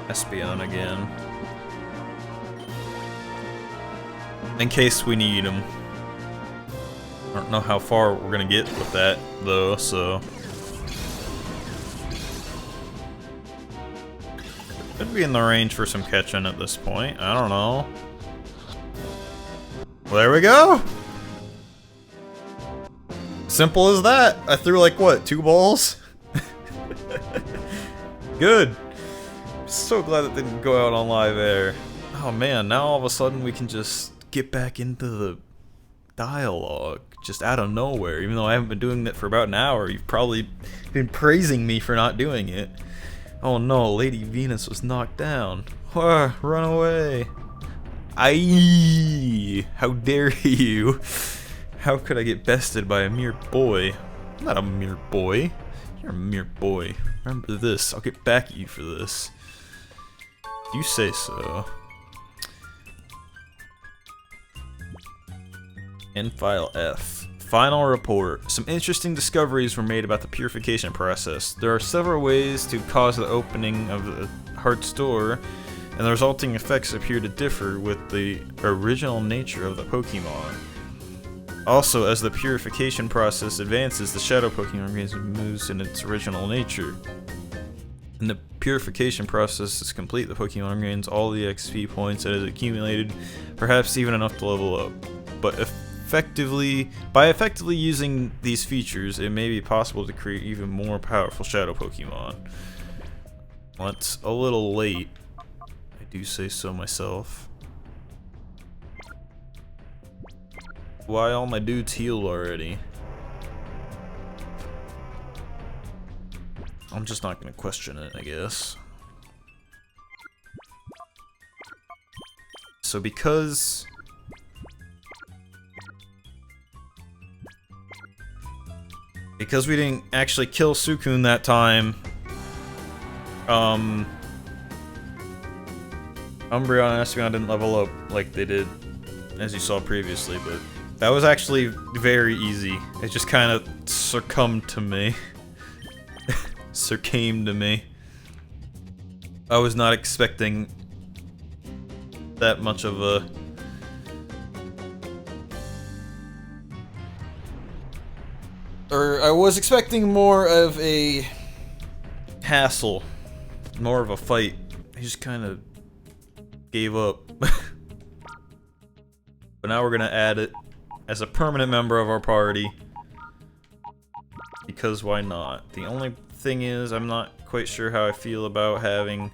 Espeon again. In case we need him. I don't know how far we're gonna get with that, though, so... Could be in the range for some catching at this point. I don't know. Well, there we go! Simple as that. I threw like, what, 2 balls? Good. So glad that didn't go out on live air. Oh man, now all of a sudden we can just get back into the dialogue. Just out of nowhere. Even though I haven't been doing that for about an hour, you've probably been praising me for not doing it. Oh no, Lady Venus was knocked down. Run away. Aye! How dare you? How could I get bested by a mere boy? I'm not a mere boy. You're a mere boy. Remember this. I'll get back at you for this. You say so. In file F. Final report. Some interesting discoveries were made about the purification process. There are several ways to cause the opening of the heart's door, and the resulting effects appear to differ with the original nature of the Pokemon. Also, as the purification process advances, the Shadow Pokemon moves in its original nature. When the purification process is complete, the Pokemon gains all the XP points it has accumulated, perhaps even enough to level up. But by effectively using these features, it may be possible to create even more powerful Shadow Pokemon. Well, it's a little late. I do say so myself. Why all my dudes healed already? I'm just not gonna question it, I guess. So because we didn't actually kill Suicune that time, Umbreon and Espeon didn't level up like they did, as you saw previously, but that was actually very easy. It just kind of succumbed to me. Succumbed to me. I was not expecting that much of a... I was expecting more of a hassle. More of a fight. He just kind of gave up. But now we're gonna add it as a permanent member of our party. Because why not? The only thing is, I'm not quite sure how I feel about having...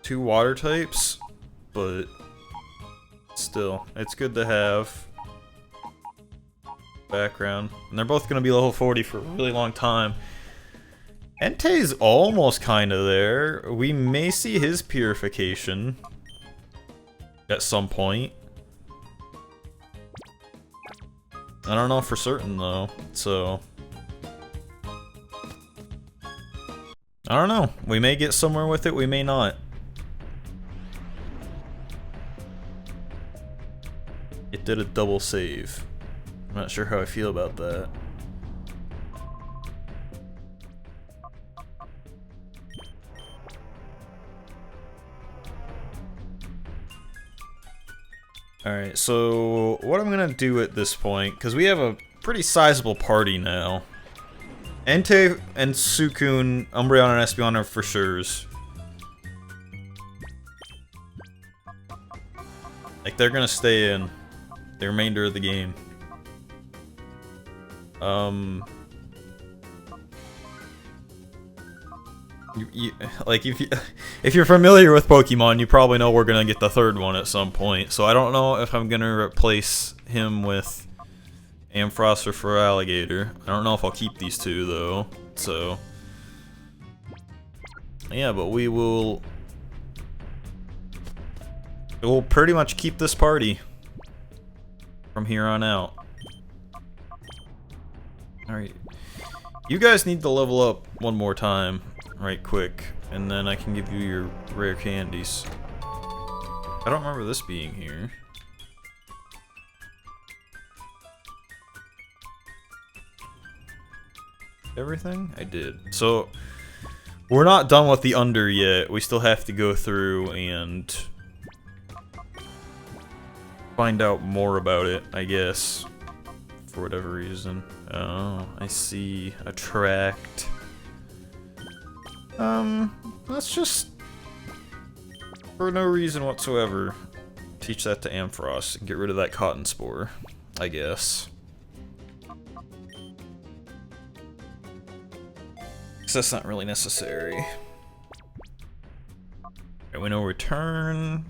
two water types, but still, it's good to have background. And they're both gonna be level 40 for a really long time. Entei's almost kinda there. We may see his purification at some point. I don't know for certain though, so... I don't know. We may get somewhere with it, we may not. It did a double save. I'm not sure how I feel about that. Alright, so what I'm gonna do at this point, because we have a pretty sizable party now. Entei and Suicune, Umbreon, and Espeon are for sure's. Like, they're gonna stay in the remainder of the game. Like, if you're familiar with Pokemon, you probably know we're gonna get the third one at some point. So I don't know if I'm gonna replace him with Ampharos or Feraligatr. I don't know if I'll keep these two though. So yeah, but we'll pretty much keep this party from here on out. Alright. You guys need to level up one more time, right quick, and then I can give you your rare candies. I don't remember this being here. Everything? I did. So, we're not done with the under yet. We still have to go through and find out more about it, I guess. For whatever reason. Oh, I see. Attract. Let's just, for no reason whatsoever, teach that to Ampharos and get rid of that cotton spore, I guess. Because that's not really necessary. Okay, we know Return,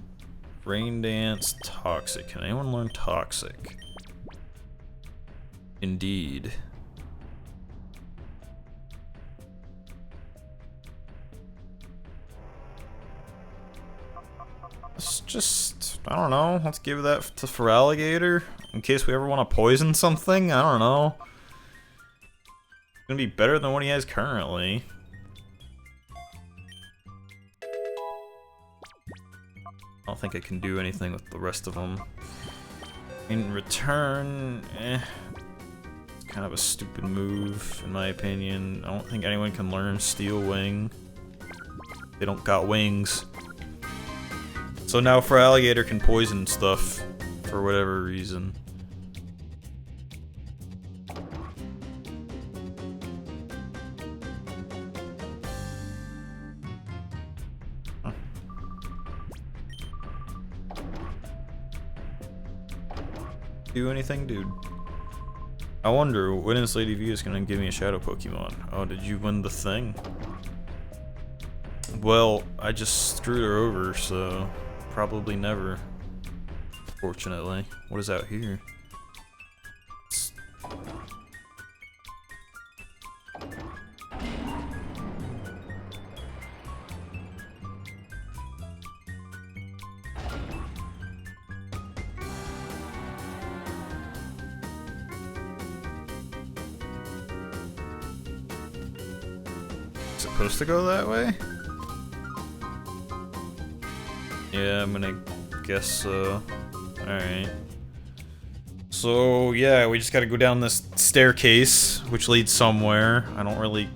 Rain Dance, Toxic. Can anyone learn Toxic? Indeed. Let's just, I don't know, let's give that to Feraligatr in case we ever want to poison something. I don't know. It's gonna be better than what he has currently. I don't think I can do anything with the rest of them. In return, it's kind of a stupid move, in my opinion. I don't think anyone can learn Steel Wing. They don't got wings. So now Feraligatr can poison stuff for whatever reason. Huh. Do anything, dude? I wonder when is Lady V is gonna give me a shadow Pokemon. Oh, did you win the thing? Well, I just screwed her over, so probably never. Fortunately. What is out here? Supposed to go that way? Yeah, I'm gonna guess so. Alright. So, yeah, we just gotta go down this staircase, which leads somewhere. I don't really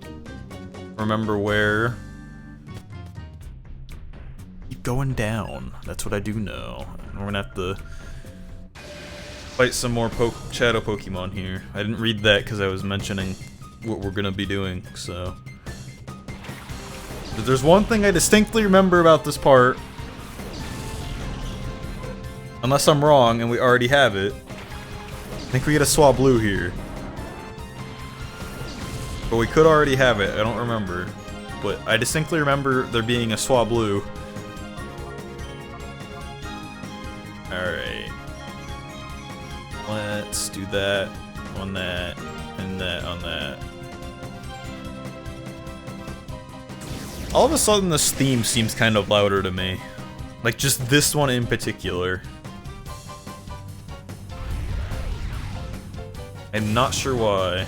remember where. Keep going down. That's what I do know. We're gonna have to fight some more shadow Pokemon here. I didn't read that because I was mentioning what we're gonna be doing, so. But there's one thing I distinctly remember about this part. Unless I'm wrong and we already have it. I think we get a Swablu here. But we could already have it, I don't remember. But I distinctly remember there being a Swablu. Alright. Let's do that on that, and that on that. All of a sudden this theme seems kind of louder to me. Like just this one in particular. I'm not sure why.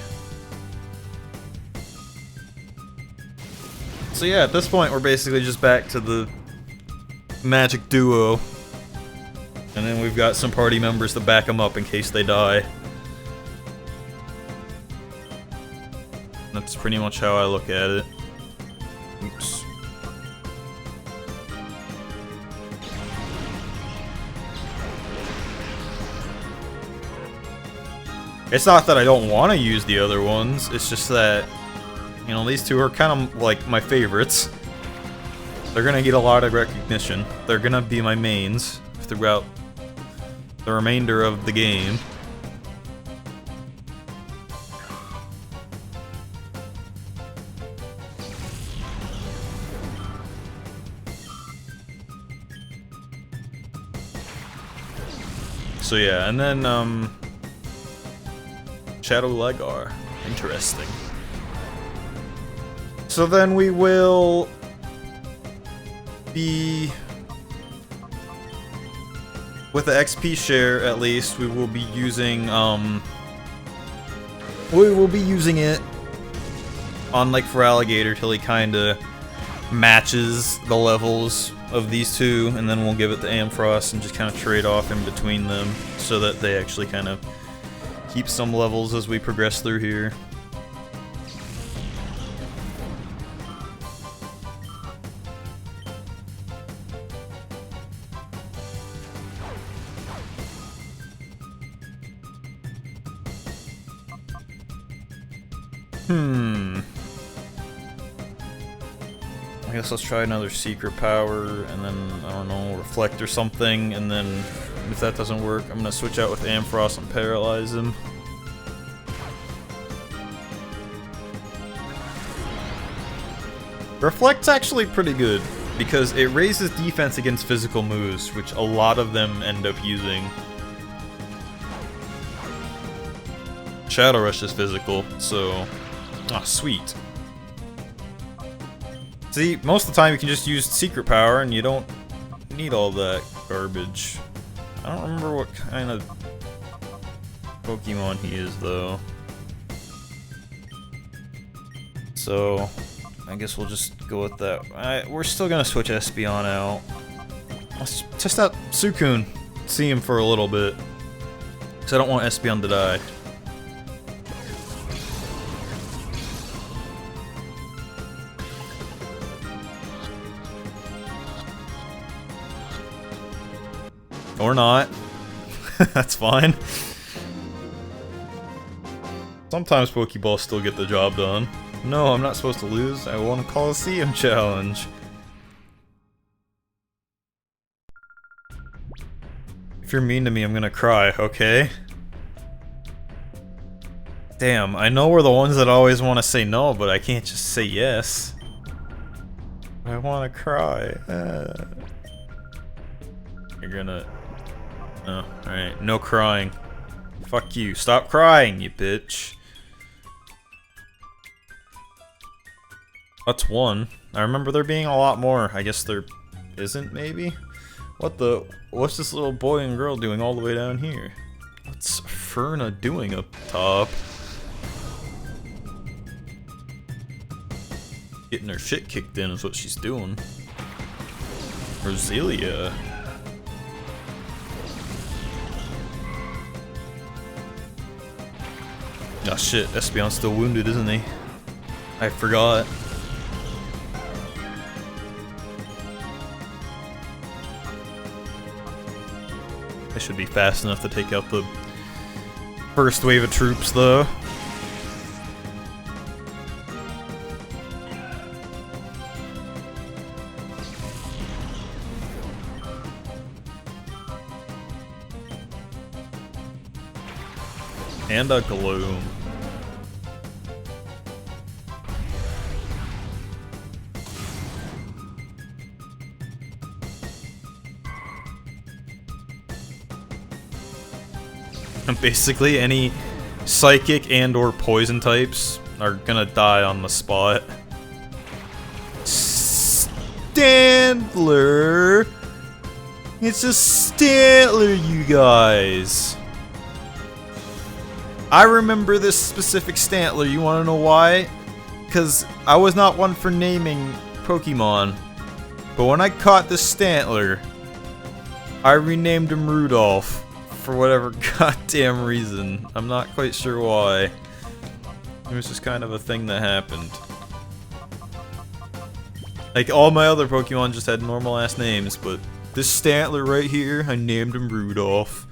So yeah, at this point we're basically just back to the magic duo. And then we've got some party members to back them up in case they die. That's pretty much how I look at it. Oops. It's not that I don't want to use the other ones, it's just that, you know, these two are kind of like my favorites. They're gonna get a lot of recognition. They're gonna be my mains throughout the remainder of the game. So yeah, and then, Shadow Legar. Interesting. So then we will be, with the XP share at least, we will be using, it on, like, for Alligator till he kinda matches the levels of these two, and then we'll give it to Ampharos and just kind of trade off in between them so that they actually kind of keep some levels as we progress through here. I guess let's try another secret power, and then, I don't know, reflect or something, and then if that doesn't work, I'm gonna switch out with Ampharos and paralyze him. Reflect's actually pretty good, because it raises defense against physical moves, which a lot of them end up using. Shadow Rush is physical, so... ah, sweet. See, most of the time you can just use secret power and you don't need all that garbage. I don't remember what kind of Pokemon he is, though. So, I guess we'll just go with that. We're still gonna switch Espeon out. Let's test out Suicune. See him for a little bit. Because I don't want Espeon to die. Or not. That's fine. Sometimes Pokeballs still get the job done. No, I'm not supposed to lose. I won a Colosseum challenge. If you're mean to me, I'm gonna cry, okay? Damn, I know we're the ones that always want to say no, but I can't just say yes. I want to cry. You're gonna... oh, alright. No crying. Fuck you. Stop crying, you bitch. That's one. I remember there being a lot more. I guess there isn't, maybe? What's this little boy and girl doing all the way down here? What's Ferna doing up top? Getting her shit kicked in is what she's doing. Roselia. Oh shit, Espeon's still wounded, isn't he? I forgot. I should be fast enough to take out the first wave of troops, though. And a Gloom. Basically, any psychic and or poison types are gonna die on the spot. Stantler! It's a Stantler, you guys! I remember this specific Stantler, you wanna know why? Because I was not one for naming Pokemon, but when I caught this Stantler, I renamed him Rudolph. For whatever goddamn reason. I'm not quite sure why. It was just kind of a thing that happened. Like, all my other Pokemon just had normal ass names, but this Stantler right here, I named him Rudolph.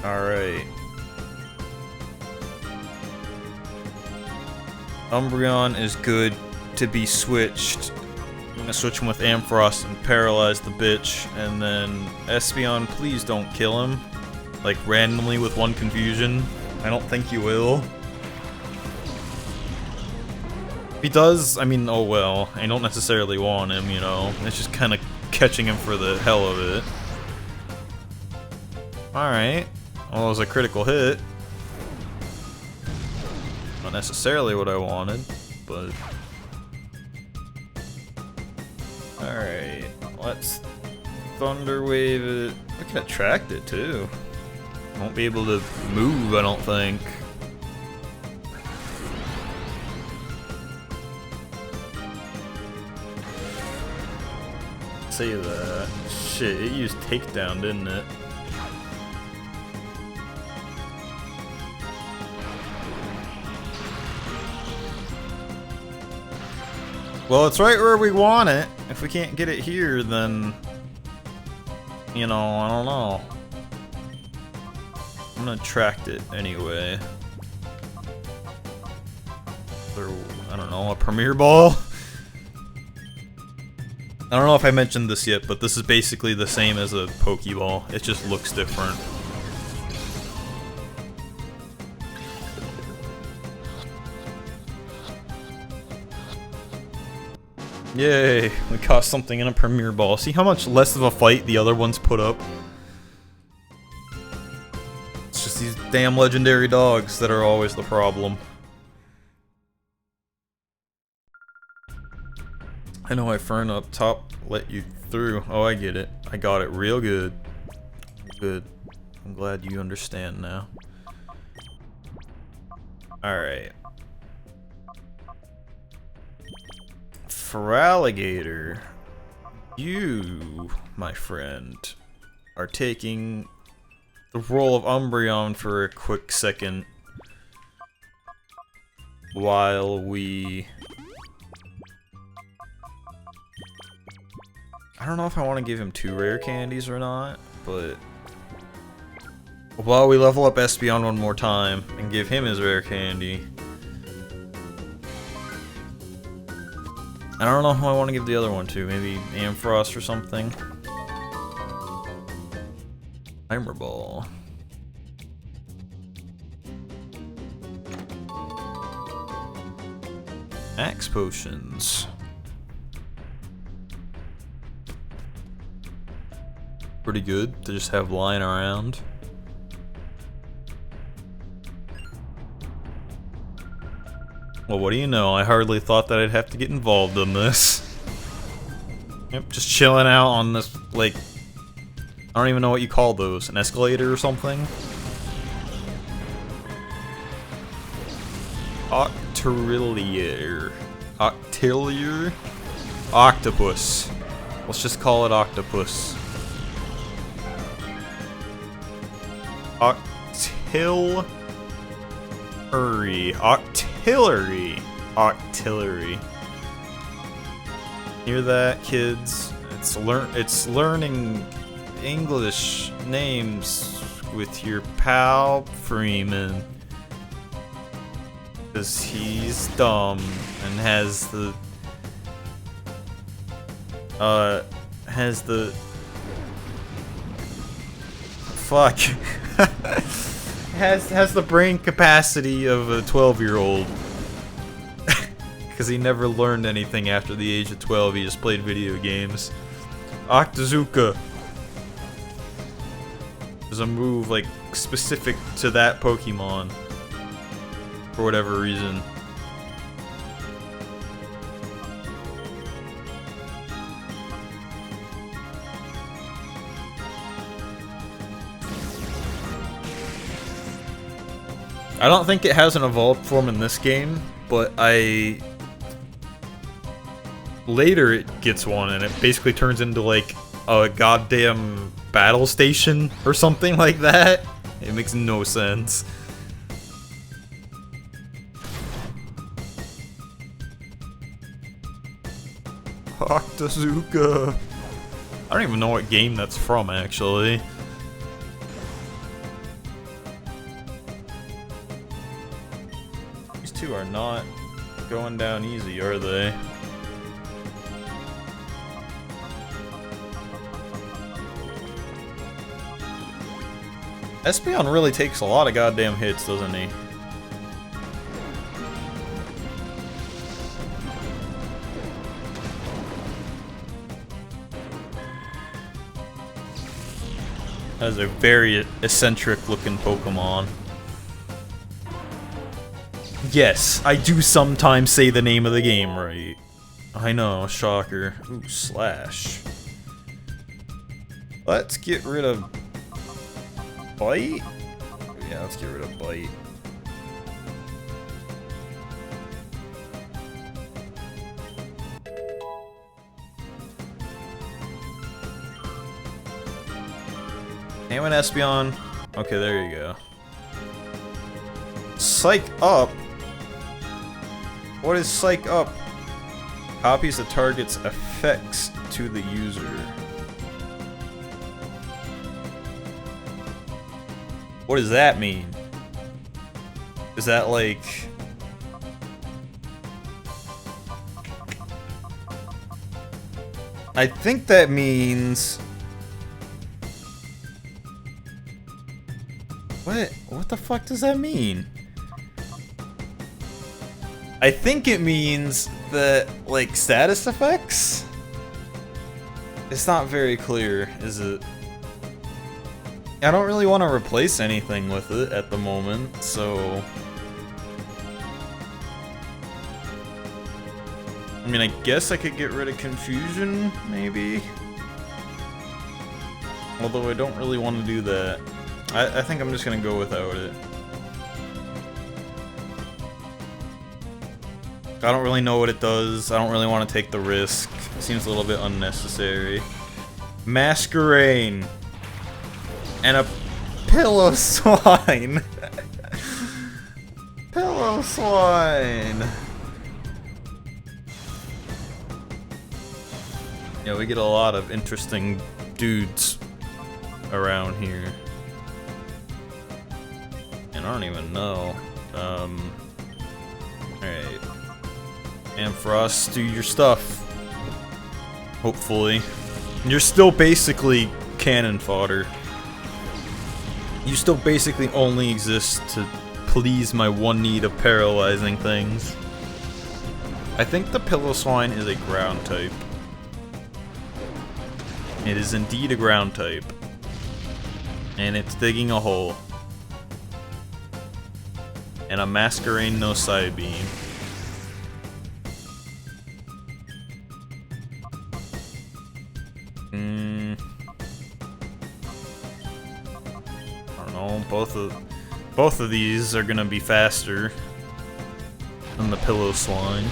Alright. Umbreon is good to be switched. I'm gonna switch him with Ampharos and paralyze the bitch. And then Espeon, please don't kill him. Like, randomly with one confusion. I don't think you will. If he does, I mean, oh well. I don't necessarily want him, you know. It's just kind of catching him for the hell of it. Alright. Well, it was a critical hit. Not necessarily what I wanted, but... Alright. Let's Thunder Wave it. I can attract it, too. Won't be able to move, I don't think. Say that. Shit, it used takedown, didn't it? Well, it's right where we want it. If we can't get it here, then... You know, I don't know. I'm gonna attract it anyway. I don't know, a Premier Ball? I don't know if I mentioned this yet, but this is basically the same as a Pokeball. It just looks different. Yay, we caught something in a Premier Ball. See how much less of a fight the other ones put up? It's just these damn legendary dogs that are always the problem. I know I Fern up top let you through. Oh, I get it. I got it real good. Good. I'm glad you understand now. Alright. Feraligatr, you, my friend, are taking the role of Umbreon for a quick second while we... I don't know if I want to give him 2 rare candies or not, but while we level up Espeon one more time and give him his rare candy, I don't know who I want to give the other one to. Maybe Ampharos or something. Timer Ball. Max Potions. Pretty good to just have lying around. Well, what do you know? I hardly thought that I'd have to get involved in this. Yep, just chilling out on this, like... I don't even know what you call those. An escalator or something? Octrillier. Octilier? Octopus. Let's just call it Octopus. Octillery. Octillery. Hear that, kids? It's learning English names with your pal Freeman. Because he's dumb and has the fuck. has the brain capacity of a 12-year-old. Because he never learned anything after the age of 12, he just played video games. Octazooka. There's a move, like, specific to that Pokemon. For whatever reason. I don't think it has an evolved form in this game, but later it gets one and it basically turns into like a goddamn battle station or something like that. It makes no sense. Octazooka. I don't even know what game that's from, actually. two are not going down easy, are they? Espeon really takes a lot of goddamn hits, doesn't he? That is a very eccentric looking Pokemon. Yes, I do sometimes say the name of the game right. I know, shocker. Ooh, Slash. Let's get rid of Bite? Yeah, let's get rid of Bite. Name an Espeon. Okay, there you go. Psych Up? What is Psych Up? Copies the target's effects to the user. What does that mean? Is that like... I think that means... What the fuck does that mean? I think it means that, like, status effects? It's not very clear, is it? I don't really want to replace anything with it at the moment, so... I mean, I guess I could get rid of Confusion, maybe? Although I don't really want to do that. I think I'm just gonna go without it. I don't really know what it does. I don't really want to take the risk. It seems a little bit unnecessary. Masquerain. And a Pillow Swine. Pillow Swine. Yeah, we get a lot of interesting dudes around here. And I don't even know. Alright. Ampharos, do your stuff. Hopefully. You're still basically cannon fodder. You still basically only exist to please my one need of paralyzing things. I think the Pillow Swine is a ground type. It is indeed a ground type. And it's digging a hole. And a Masquerain no side beam. I don't know, both of these are gonna be faster than the Pillow Swine.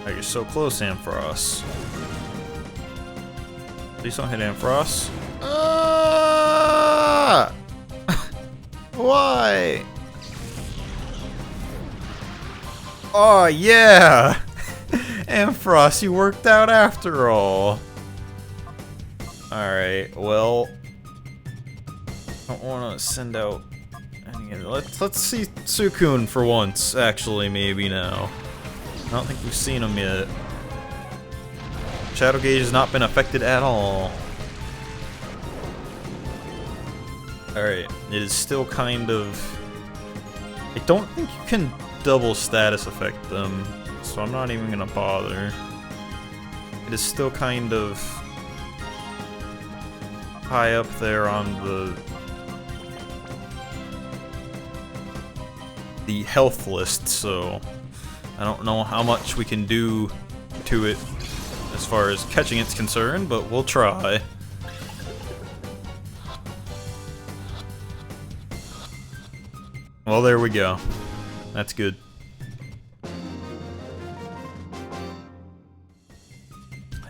Oh, you're so close, Ampharos. Please don't hit Ampharos. Ah! Why? Oh, yeah! Ampharos, you worked out after all. Alright, well... I don't want to send out... Let's see Suicune for once, actually, maybe now. I don't think we've seen him yet. Shadow Gauge has not been affected at all. Alright, it is still kind of... I don't think you can double status affect them, so I'm not even gonna bother. It is still kind of high up there on the health list, so I don't know how much we can do to it as far as catching it's concerned, but we'll try. Well, there we go. That's good. I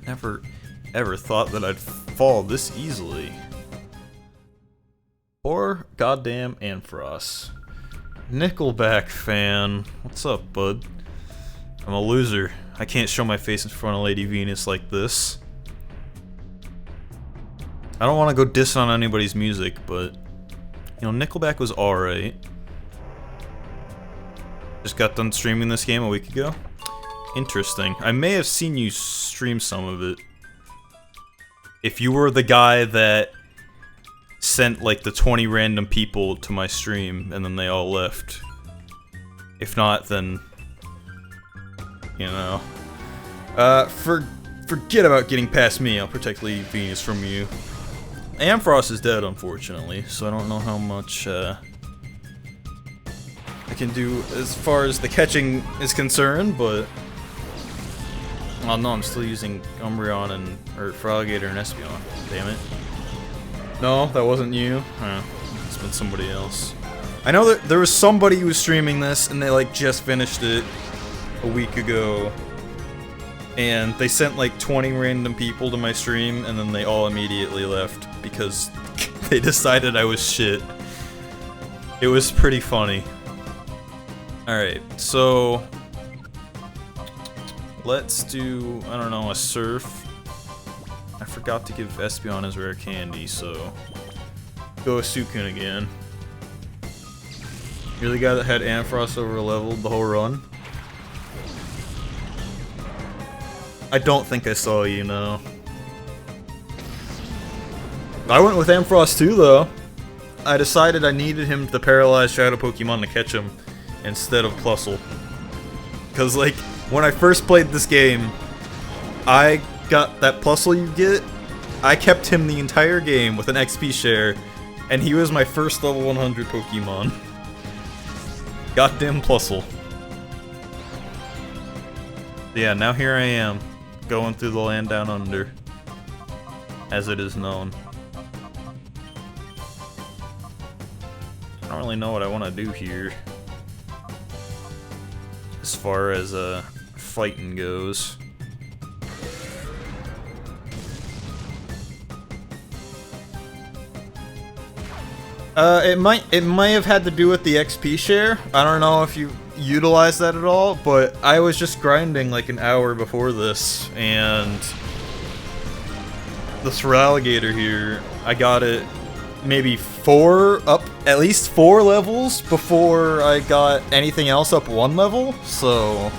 never ever thought that I'd fall this easy. Poor goddamn Ampharos. Nickelback fan. What's up, bud? I'm a loser. I can't show my face in front of Lady Venus like this. I don't want to go diss on anybody's music, but you know, Nickelback was alright. Just got done streaming this game a week ago. Interesting. I may have seen you stream some of it. If you were the guy that sent like the 20 random people to my stream and then they all left. If not, then you know. Forget about getting past me. I'll protect Lady Venus from you. Amfrost is dead, unfortunately, so I don't know how much I can do as far as the catching is concerned, but oh no, I'm still using Umbreon and or Froggator and Espeon. Damn it. No, that wasn't you. It's been somebody else. I know that there was somebody who was streaming this and they like just finished it a week ago. And they sent like 20 random people to my stream and then they all immediately left because they decided I was shit. It was pretty funny. Alright, so let's do, I don't know, a surf. I forgot to give Espeon his rare candy, so go with Suicune again. You're the guy that had Ampharos over leveled the whole run? I don't think I saw you, no. I went with Ampharos too, though. I decided I needed him to paralyze Shadow Pokemon to catch him instead of Plusle. Because, like, when I first played this game, I got that Plusle you get. I kept him the entire game with an XP share, and he was my first level 100 Pokemon. Goddamn Plusle. Yeah, now here I am, going through the land down under, as it is known. I don't really know what I want to do here, as far as fighting goes. It might have had to do with the XP share. I don't know if you utilized that at all, but I was just grinding like an hour before this, and this Feraligatr here, I got it maybe at least 4 levels before I got anything else up 1 level, so.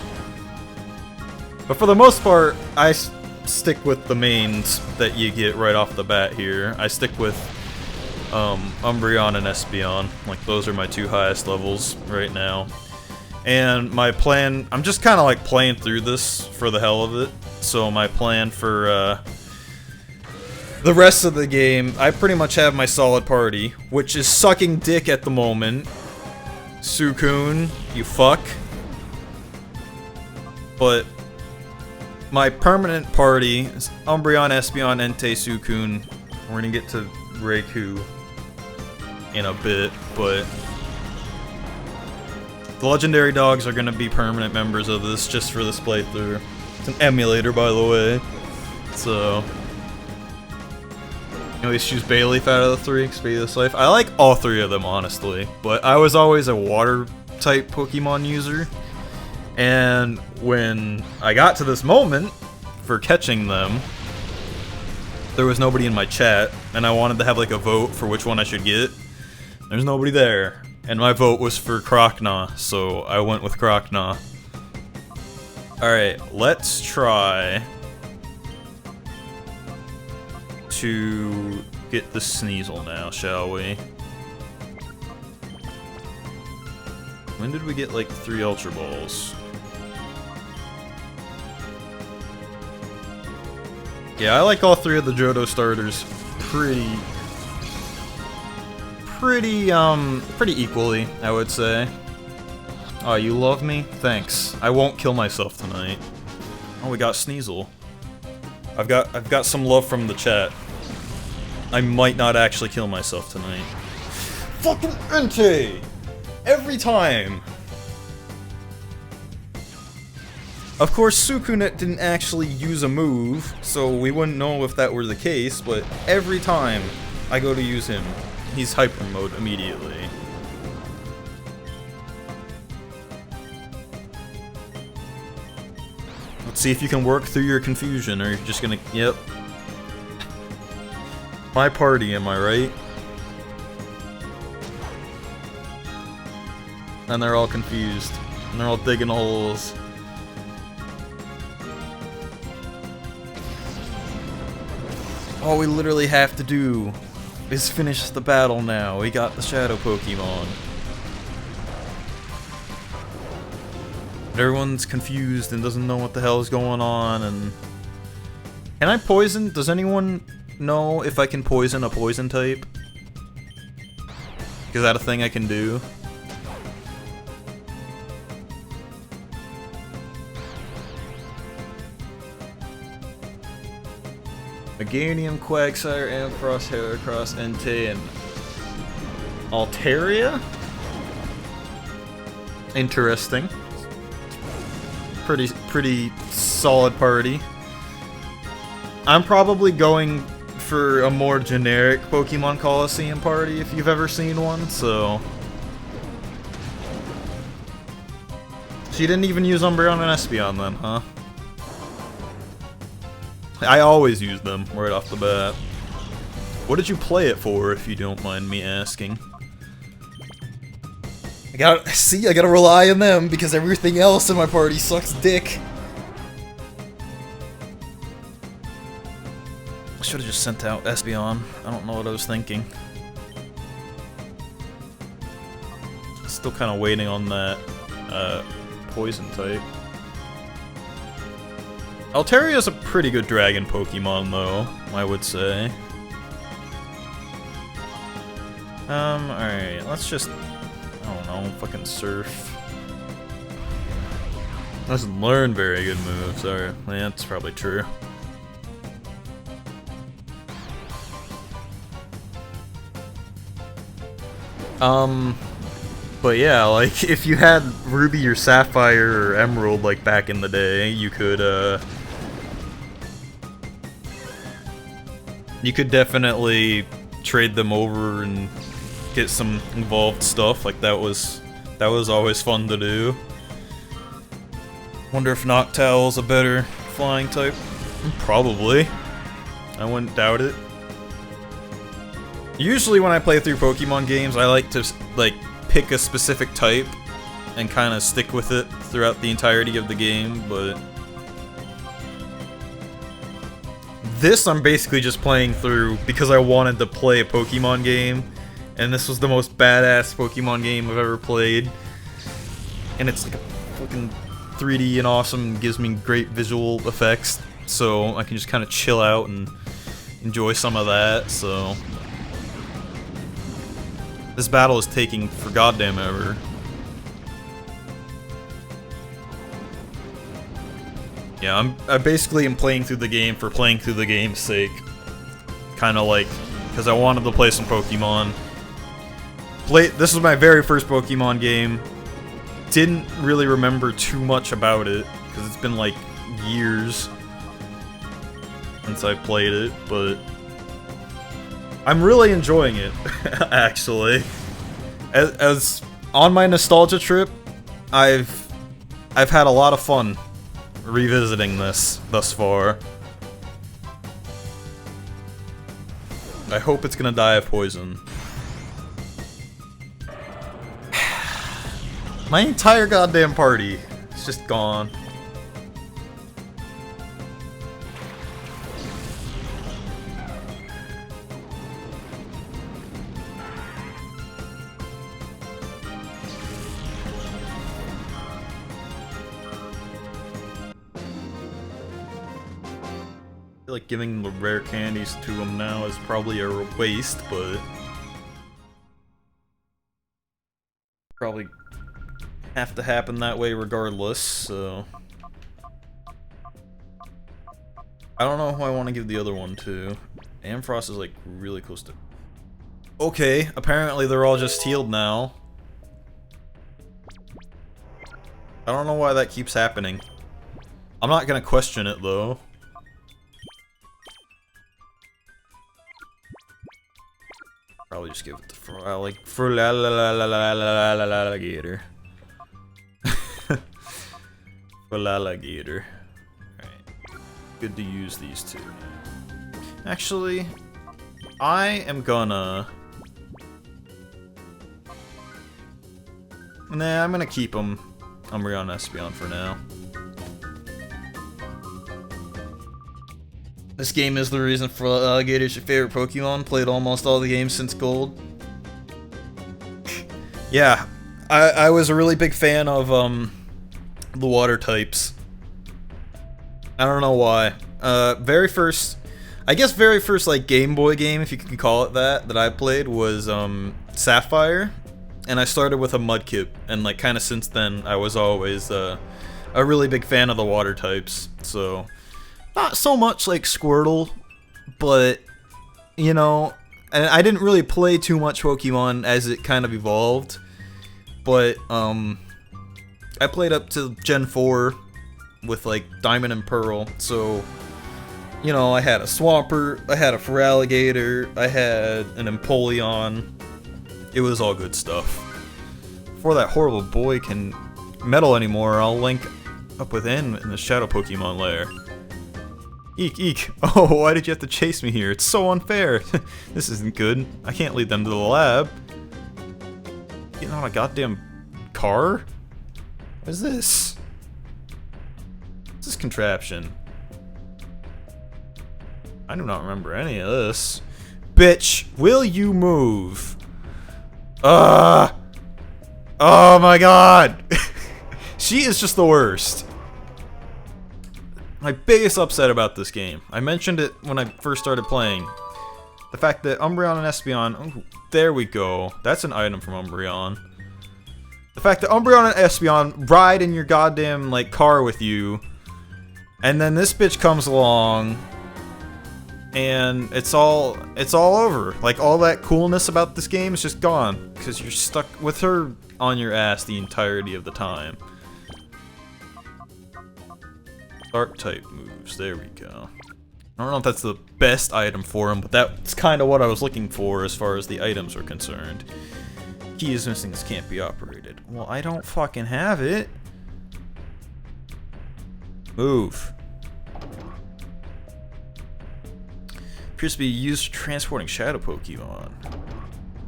But for the most part, I stick with the mains that you get right off the bat here. I stick with Umbreon and Espeon. Like, those are my 2 highest levels right now. And my plan, I'm just kind of like playing through this for the hell of it. So my plan for the rest of the game, I pretty much have my solid party, which is sucking dick at the moment. Suicune, you fuck. But my permanent party is Umbreon, Espeon, Entei, Suicune. We're gonna get to Raikou in a bit, but the legendary dogs are gonna be permanent members of this just for this playthrough. It's an emulator, by the way, so you always choose Bayleaf out of the 3, Expedious Life. I like all 3 of them, honestly, but I was always a water-type Pokemon user, and when I got to this moment for catching them, there was nobody in my chat, and I wanted to have like a vote for which one I should get. There's nobody there, and my vote was for Croconaw, so I went with Croconaw. Alright, let's try to get the Sneasel now, shall we? When did we get like 3 Ultra Balls? Yeah, I like all 3 of the Johto starters pretty equally, I would say. Oh, you love me? Thanks. I won't kill myself tonight. Oh, we got Sneasel. I've got some love from the chat. I might not actually kill myself tonight. Fucking Entei! Every time! Of course, Suicune didn't actually use a move, so we wouldn't know if that were the case, but every time I go to use him, he's hyper mode immediately. Let's see if you can work through your confusion, or you're just gonna... Yep. My party, am I right? And they're all confused. And they're all digging holes. All we literally have to do is finish the battle now. We got the shadow Pokemon. But everyone's confused and doesn't know what the hell is going on, and... Can I poison? Does anyone know if I can poison a poison type? Is that a thing I can do? Meganium, Quagsire, Ampharos, Heracross, Entei, and Altaria? Interesting. Pretty solid party. I'm probably going for a more generic Pokémon Colosseum party if you've ever seen one, so... She didn't even use Umbreon and Espeon then, huh? I always use them right off the bat. What did you play it for, if you don't mind me asking? I gotta rely on them because everything else in my party sucks dick. I should have just sent out Espeon. I don't know what I was thinking. Still kind of waiting on that poison type. Altaria is a pretty good dragon Pokemon, though, I would say. Alright, let's just... I don't know, fucking surf. Doesn't learn very good moves, or... Yeah, that's probably true. But yeah, like, if you had Ruby or Sapphire or Emerald, like, back in the day, you could definitely trade them over and get some involved stuff. Like, that was always fun to do. Wonder if Noctowl's a better flying type? Probably. I wouldn't doubt it. Usually when I play through Pokemon games, I like to, like, pick a specific type and kind of stick with it throughout the entirety of the game, but... This I'm basically just playing through because I wanted to play a Pokemon game, and this was the most badass Pokemon game I've ever played. And it's like a fucking 3D and awesome, gives me great visual effects, so I can just kind of chill out and enjoy some of that, so... This battle is taking for goddamn ever. Yeah, I basically am playing through the game for playing through the game's sake. Kinda like, because I wanted to play some Pokemon. This was my very first Pokemon game. Didn't really remember too much about it, because it's been like years since I played it, but... I'm really enjoying it, actually. As on my nostalgia trip, I've had a lot of fun revisiting this thus far. I hope it's gonna die of poison. My entire goddamn party is just gone. I feel like giving the rare candies to him now is probably a waste, but... Probably have to happen that way regardless, so... I don't know who I want to give the other one to. Ampharos is like really close to... Okay, apparently they're all just healed now. I don't know why that keeps happening. I'm not gonna question it though. Probably just give it to Alligator. Alligator. good to use these two. Actually, I am gonna... Nah, I'm gonna keep them Umbreon and Espeon for now. This game is the reason for Alligator's your favorite Pokemon. Played almost all the games since Gold. Yeah, I was a really big fan of the water types. I don't know why. Very first like Game Boy game, if you can call it that I played was Sapphire, and I started with a Mudkip, and like kind of since then I was always a really big fan of the water types. So not so much like Squirtle, but you know, and I didn't really play too much Pokemon as it kind of evolved, but I played up to Gen 4 with like Diamond and Pearl, so you know, I had a Swampert, I had a Feraligatr, I had an Empoleon. It was all good stuff. Before that horrible boy can meddle anymore, I'll link up with N in the Shadow Pokemon lair. Eek, eek. Oh, why did you have to chase me here? It's so unfair. This isn't good. I can't lead them to the lab. Getting on a goddamn car? What is this? What's this contraption? I do not remember any of this. Bitch, will you move? Oh my god! She is just the worst. My biggest upset about this game, I mentioned it when I first started playing. The fact that Umbreon and Espeon, oh, there we go. That's an item from Umbreon. The fact that Umbreon and Espeon ride in your goddamn like car with you, and then this bitch comes along, and it's all over. Like all that coolness about this game is just gone because you're stuck with her on your ass the entirety of the time. Dark type moves. There we go. I don't know if that's the best item for him, but that's kind of what I was looking for as far as the items are concerned. Key is missing. This can't be operated. Well, I don't fucking have it. Move. Appears to be used for transporting shadow Pokemon.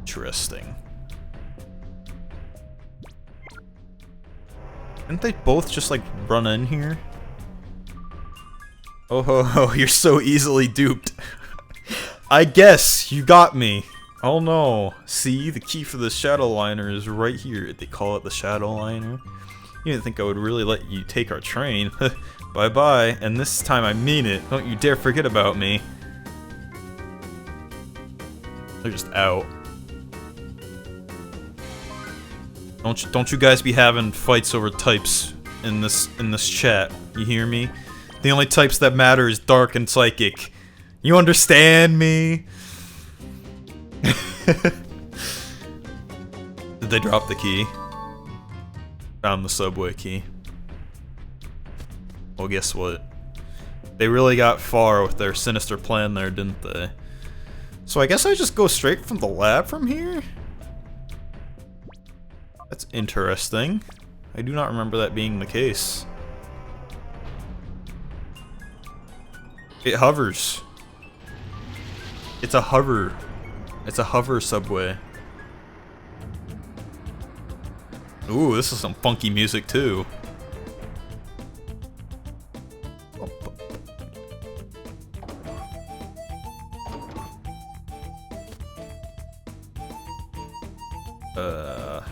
Interesting. Didn't they both just like run in here? Oh ho ho, you're so easily duped. I guess you got me. Oh no. See, the key for the shadow liner is right here. They call it the shadow liner. You didn't think I would really let you take our train. Bye bye, and this time I mean it. Don't you dare forget about me. They're just out. Don't you guys be having fights over types in this chat. You hear me? The only types that matter is dark and psychic. You understand me? Did they drop the key? Found the subway key. Well, guess what? They really got far with their sinister plan there, didn't they? So I guess I just go straight from the lab from here? That's interesting. I do not remember that being the case. It hovers. It's a hover. It's a hover subway. Ooh, this is some funky music too.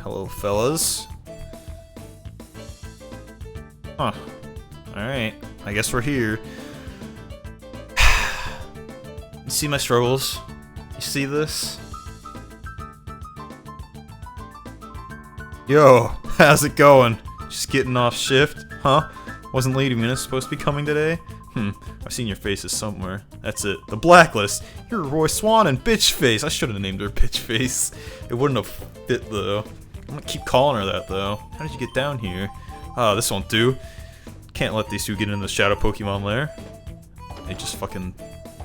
Hello fellas. Huh. Alright, I guess we're here. You see my struggles? You see this? Yo, how's it going? Just getting off shift? Huh? Wasn't Lady Mina supposed to be coming today? I've seen your faces somewhere. That's it. The Blacklist! You're Roy Swan and Bitch Face! I should have named her Bitch Face. It wouldn't have fit though. I'm gonna keep calling her that though. How did you get down here? Ah, this won't do. Can't let these two get into the Shadow Pokemon lair. They just fucking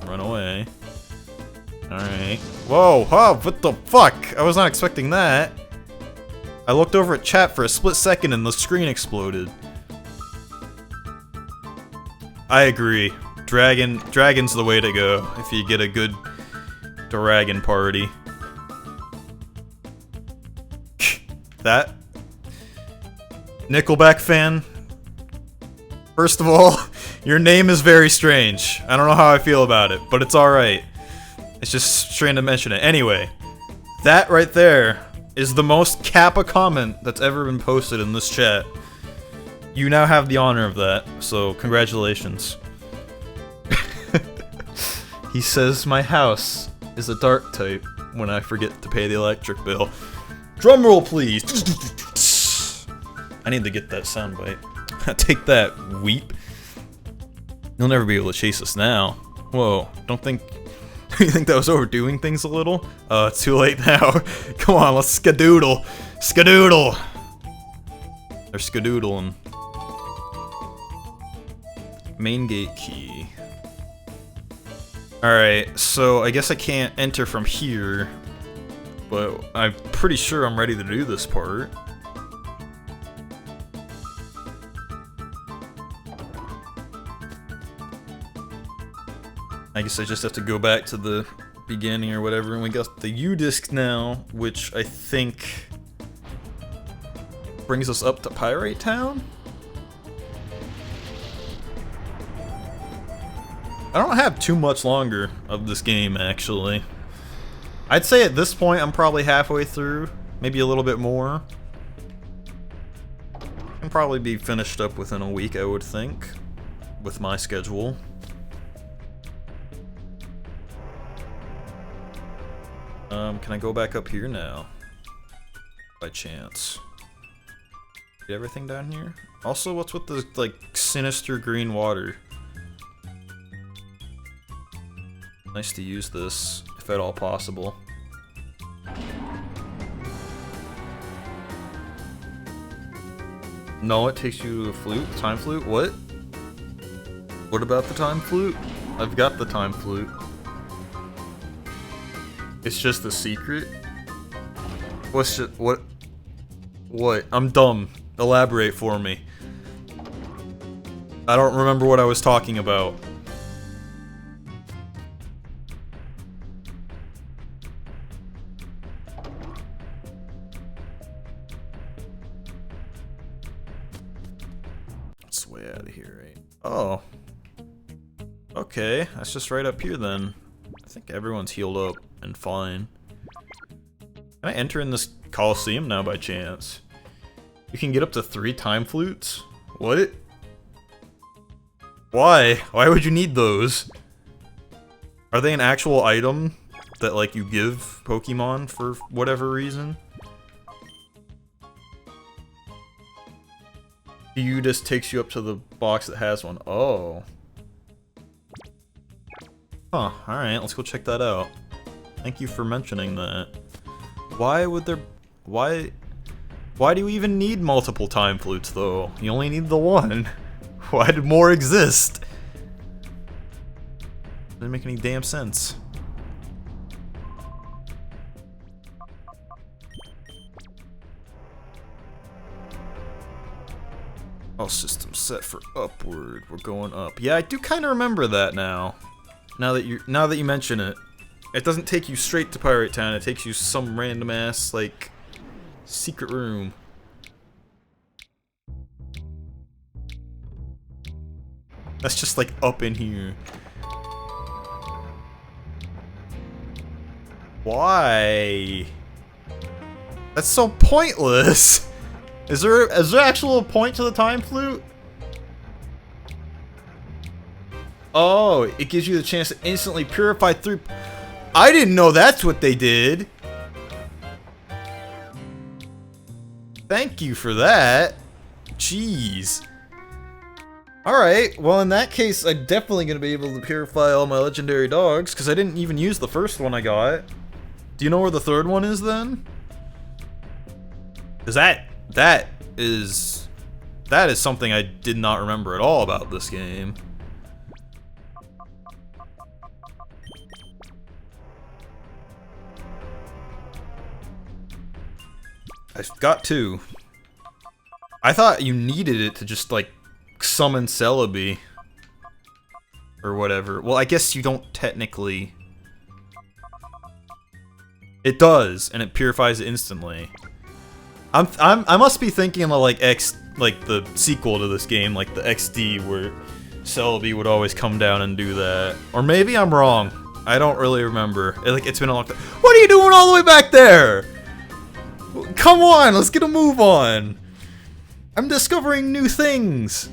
run away. Alright. Whoa, oh, what the fuck? I was not expecting that. I looked over at chat for a split second and the screen exploded. I agree. Dragon's the way to go if you get a good dragon party. That Nickelback fan. First of all, your name is very strange. I don't know how I feel about it, but it's alright. It's just strange to mention it. Anyway, that right there is the most Kappa comment that's ever been posted in this chat. You now have the honor of that, so congratulations. He says my house is a dark type when I forget to pay the electric bill. Drumroll, please! I need to get that soundbite. Take that, weep. You'll never be able to chase us now. Whoa, don't think... You think that was overdoing things a little? It's too late now. Come on, let's skadoodle. Skadoodle! They're skadoodling. Main gate key. Alright, so I guess I can't enter from here. But I'm pretty sure I'm ready to do this part. I guess I just have to go back to the beginning or whatever, and we got the U-disc now, which I think brings us up to Pirate Town? I don't have too much longer of this game, actually. I'd say at this point I'm probably halfway through, maybe a little bit more. Can probably be finished up within a week, I would think, with my schedule. Can I go back up here now? By chance. Get everything down here? Also, what's with the, like, sinister green water? Nice to use this, if at all possible. No, it takes you to the flute? Time flute? What? What about the time flute? I've got the time flute. It's just a secret? What's just, what? What? I'm dumb. Elaborate for me. I don't remember what I was talking about. It's way out of here, right? Oh. Okay, that's just right up here then. I think everyone's healed up and fine. Can I enter in this Colosseum now by chance? You can get up to 3 time flutes? What? Why? Why would you need those? Are they an actual item that, like, you give Pokemon for whatever reason? You just takes you up to the box that has one. Oh. Huh, alright, let's go check that out. Thank you for mentioning that. Why would there... Why do you even need multiple time flutes, though? You only need the one. Why did more exist? Doesn't make any damn sense. All systems set for upward. We're going up. Yeah, I do kind of remember that now. Now that you mention it. It doesn't take you straight to Pirate Town, it takes you some random ass, like, secret room. That's just, like, up in here. Why? That's so pointless! Is there actual point to the time flute? Oh, it gives you the chance to instantly purify through... I didn't know that's what they did! Thank you for that. Jeez. Alright, well in that case, I'm definitely going to be able to purify all my legendary dogs, because I didn't even use the first one I got. Do you know where the third one is then? Because that is something I did not remember at all about this game. I've got 2. I thought you needed it to just, like, summon Celebi. Or whatever. Well, I guess you don't technically... It does, and it purifies it instantly. I must be thinking of like the sequel to this game, like the XD, where Celebi would always come down and do that. Or maybe I'm wrong. I don't really remember. It's been a long time. What are you doing all the way back there? Come on, let's get a move on. I'm discovering new things.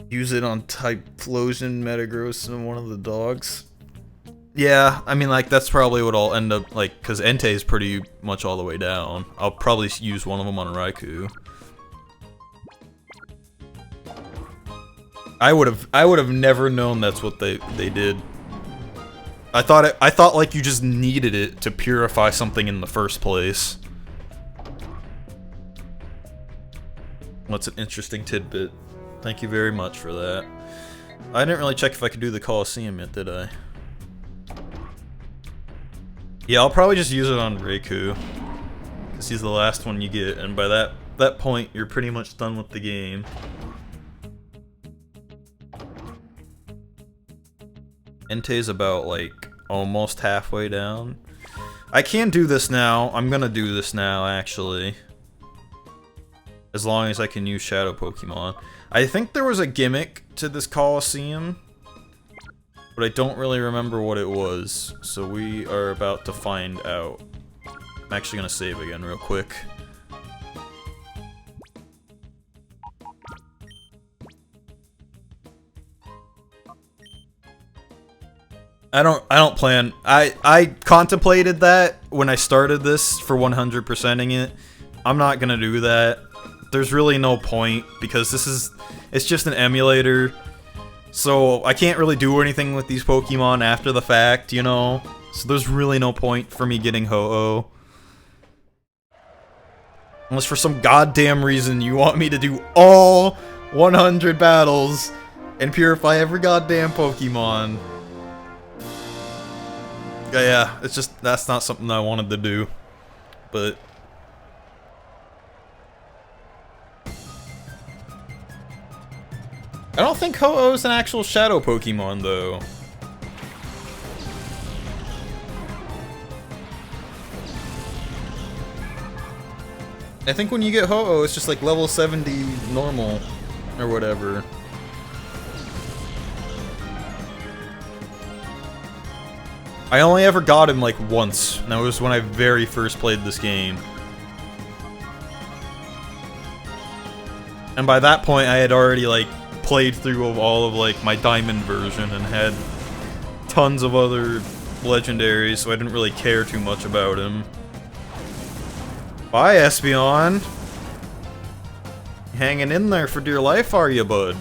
Use it on Typhlosion, Metagross, and one of the dogs. Yeah, I mean, like, that's probably what I'll end up, like, because Entei is pretty much all the way down. I'll probably use one of them on Raikou. I would have never known that's what they did. I thought like you just needed it to purify something in the first place. What's an interesting tidbit. Thank you very much for that. I didn't really check if I could do the Colosseum yet, did I? Yeah, I'll probably just use it on Raikou, because he's the last one you get, and by that point, you're pretty much done with the game. Entei's about, like, almost halfway down. I can do this now. I'm gonna do this now, actually. As long as I can use Shadow Pokemon. I think there was a gimmick to this Colosseum, but I don't really remember what it was, so we are about to find out. I'm actually gonna save again real quick. I don't plan. I contemplated that when I started this for 100%ing it. I'm not gonna do that. There's really no point, because it's just an emulator. So I can't really do anything with these Pokemon after the fact, you know? So there's really no point for me getting Ho-Oh. Unless for some goddamn reason you want me to do all 100 battles and purify every goddamn Pokemon. Yeah, it's just, that's not something I wanted to do. But... I don't think Ho-Oh is an actual Shadow Pokemon, though. I think when you get Ho-Oh, it's just like level 70 normal, or whatever. I only ever got him like once, and that was when I very first played this game. And by that point, I had already like played through all of like my Diamond version and had tons of other legendaries, so I didn't really care too much about him. Bye, Espeon. Hanging in there for dear life, are you, bud?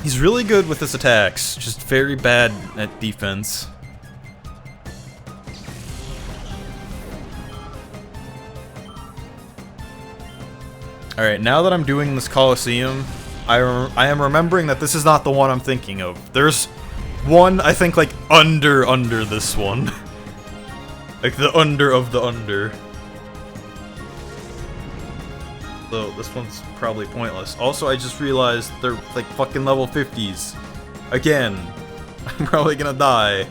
He's really good with his attacks, just very bad at defense. Alright, now that I'm doing this Colosseum, I am remembering that this is not the one I'm thinking of. There's one, I think, like, under this one. Like, the under of the under. So, this one's probably pointless. Also, I just realized they're, like, fucking level 50s. Again. I'm probably gonna die.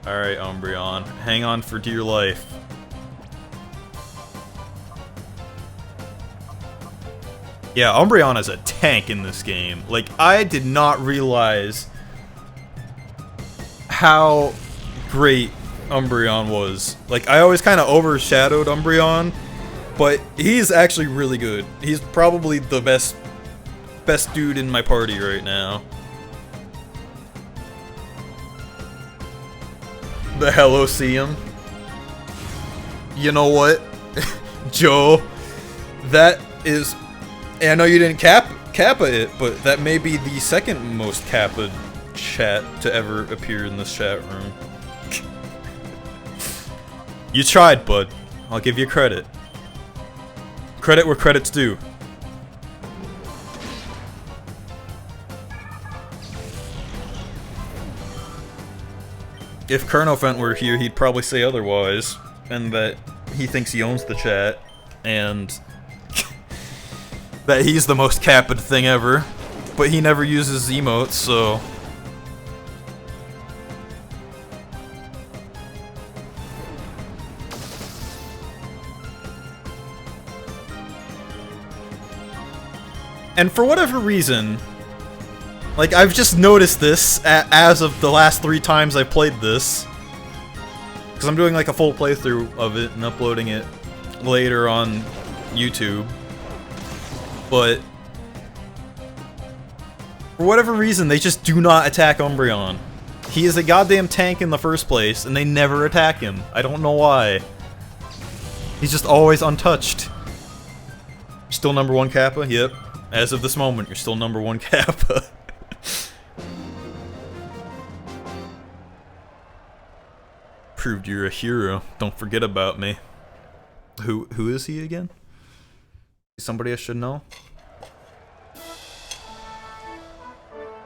Alright, Umbreon. Hang on for dear life. Yeah, Umbreon is a tank in this game. Like, I did not realize how great Umbreon was. Like, I always kind of overshadowed Umbreon, but he's actually really good. He's probably the best dude in my party right now. The Helloseum. You know what, Joe? That is... And I know you didn't Kappa it, but that may be the second most Kappa chat to ever appear in this chat room. You tried, bud. I'll give you credit. Credit where credit's due. If Kernofent were here, he'd probably say otherwise, and that he thinks he owns the chat, and that he's the most capid thing ever, but he never uses emotes, so... And for whatever reason, like, I've just noticed this as of the last 3 times I've played this. Because I'm doing like a full playthrough of it and uploading it later on YouTube. But for whatever reason, they just do not attack Umbreon. He is a goddamn tank in the first place, and they never attack him. I don't know why. He's just always untouched. Still number 1 Kappa? Yep. As of this moment, you're still number 1 Kappa. Proved you're a hero. Don't forget about me. Who is he again? Somebody I should know?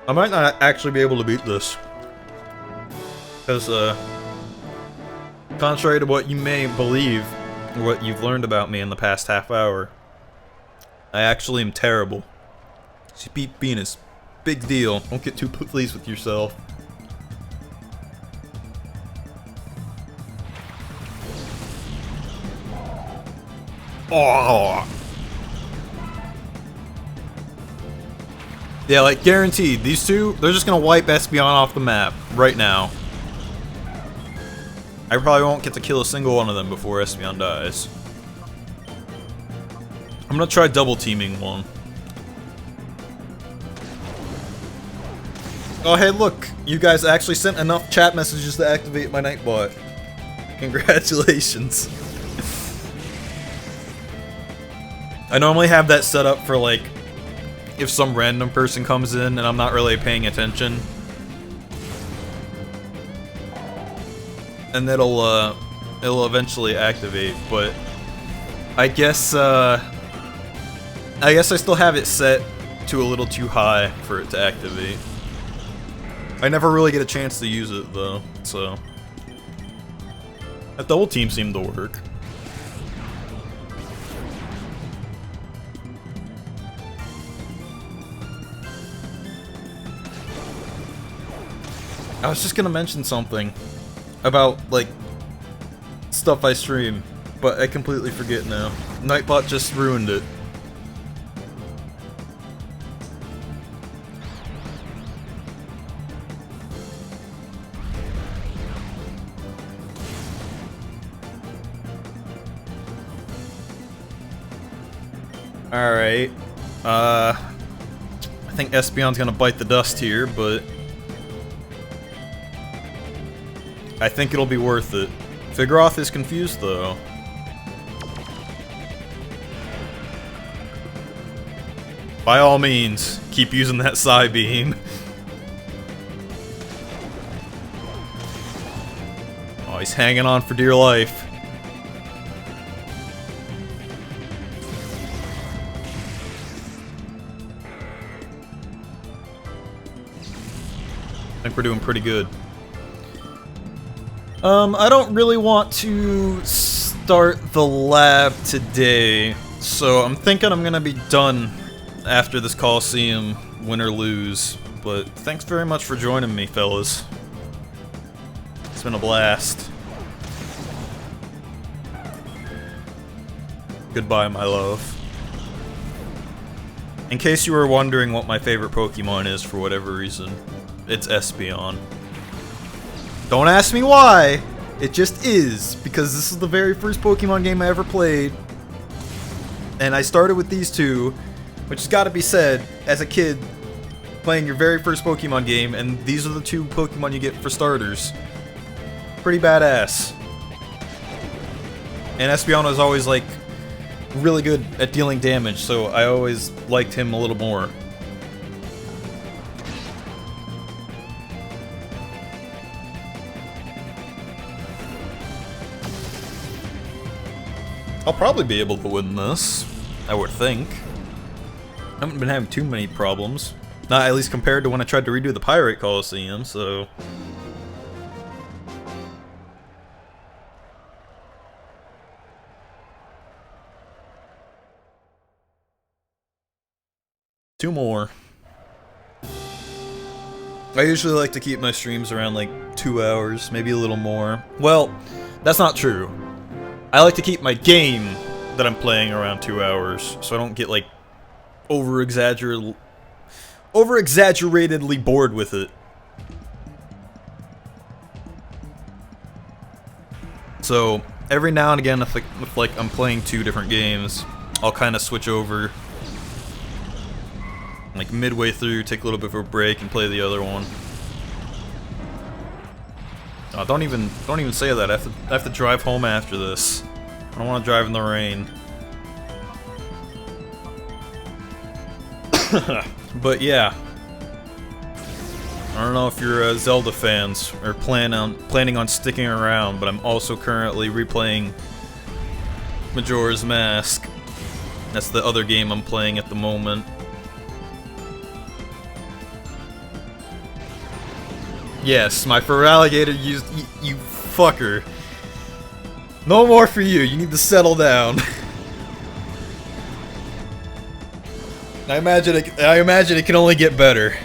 I might not actually be able to beat this. Because, contrary to what you may believe, or what you've learned about me in the past half hour, I actually am terrible. So being is big deal. Don't get too pleased with yourself. Oh. Yeah, like guaranteed, these two, they're just gonna wipe Espeon off the map right now. I probably won't get to kill a single one of them before Espeon dies. I'm gonna try double teaming one. Oh hey look, you guys actually sent enough chat messages to activate my Nightbot. Congratulations. I normally have that set up for like, if some random person comes in and I'm not really paying attention. And it'll eventually activate, but I guess I still have it set to a little too high for it to activate. I never really get a chance to use it though, so that double team seemed to work. I was just gonna mention something about, like, stuff I stream, but I completely forget now. Nightbot just ruined it. Alright. I think Espeon's gonna bite the dust here, but I think it'll be worth it. Vigoroth is confused, though. By all means, keep using that Psybeam. Oh, he's hanging on for dear life. I think we're doing pretty good. I don't really want to start the lab today, so I'm thinking I'm gonna be done after this Colosseum, win or lose. But thanks very much for joining me, fellas. It's been a blast. Goodbye, my love. In case you were wondering what my favorite Pokemon is for whatever reason, it's Espeon. Don't ask me why! It just is, because this is the very first Pokemon game I ever played. And I started with these two, which has got to be said, as a kid, playing your very first Pokemon game, and these are the two Pokemon you get for starters. Pretty badass. And Espeon was always, like, really good at dealing damage, so I always liked him a little more. I'll probably be able to win this, I would think. I haven't been having too many problems. Not at least compared to when I tried to redo the Pirate Colosseum, so... 2 more. I usually like to keep my streams around like 2 hours, maybe a little more. Well, that's not true. I like to keep my game that I'm playing around 2 hours, so I don't get like over-exaggeratedly bored with it. So every now and again, if like I'm playing 2 different games, I'll kind of switch over, like midway through, take a little bit of a break, and play the other one. Oh, don't even say that. I have to drive home after this. I don't want to drive in the rain. But yeah, I don't know if you're Zelda fans or planning on sticking around, but I'm also currently replaying Majora's Mask. That's the other game I'm playing at the moment. Yes, my fur alligator used you fucker. No more for you. You need to settle down. I imagine it can only get better.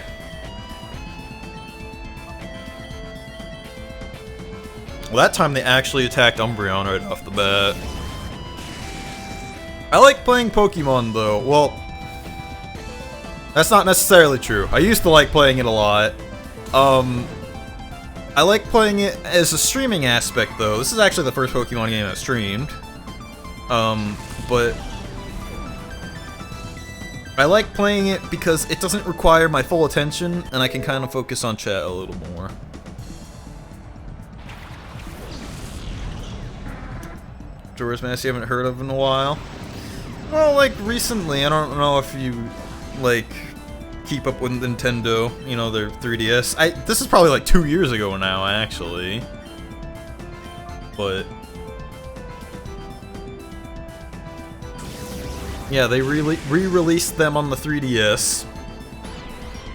Well, that time they actually attacked Umbreon right off the bat. I like playing Pokemon though. Well, that's not necessarily true. I used to like playing it a lot. I like playing it as a streaming aspect though. This is actually the first Pokemon game I've streamed. But I like playing it because it doesn't require my full attention, and I can kind of focus on chat a little more. Majora's Mask you haven't heard of in a while? Well, like, recently, I don't know if you, like, keep up with Nintendo, you know, their 3DS. This is probably like 2 years ago now, actually. But yeah, they re-released them on the 3DS.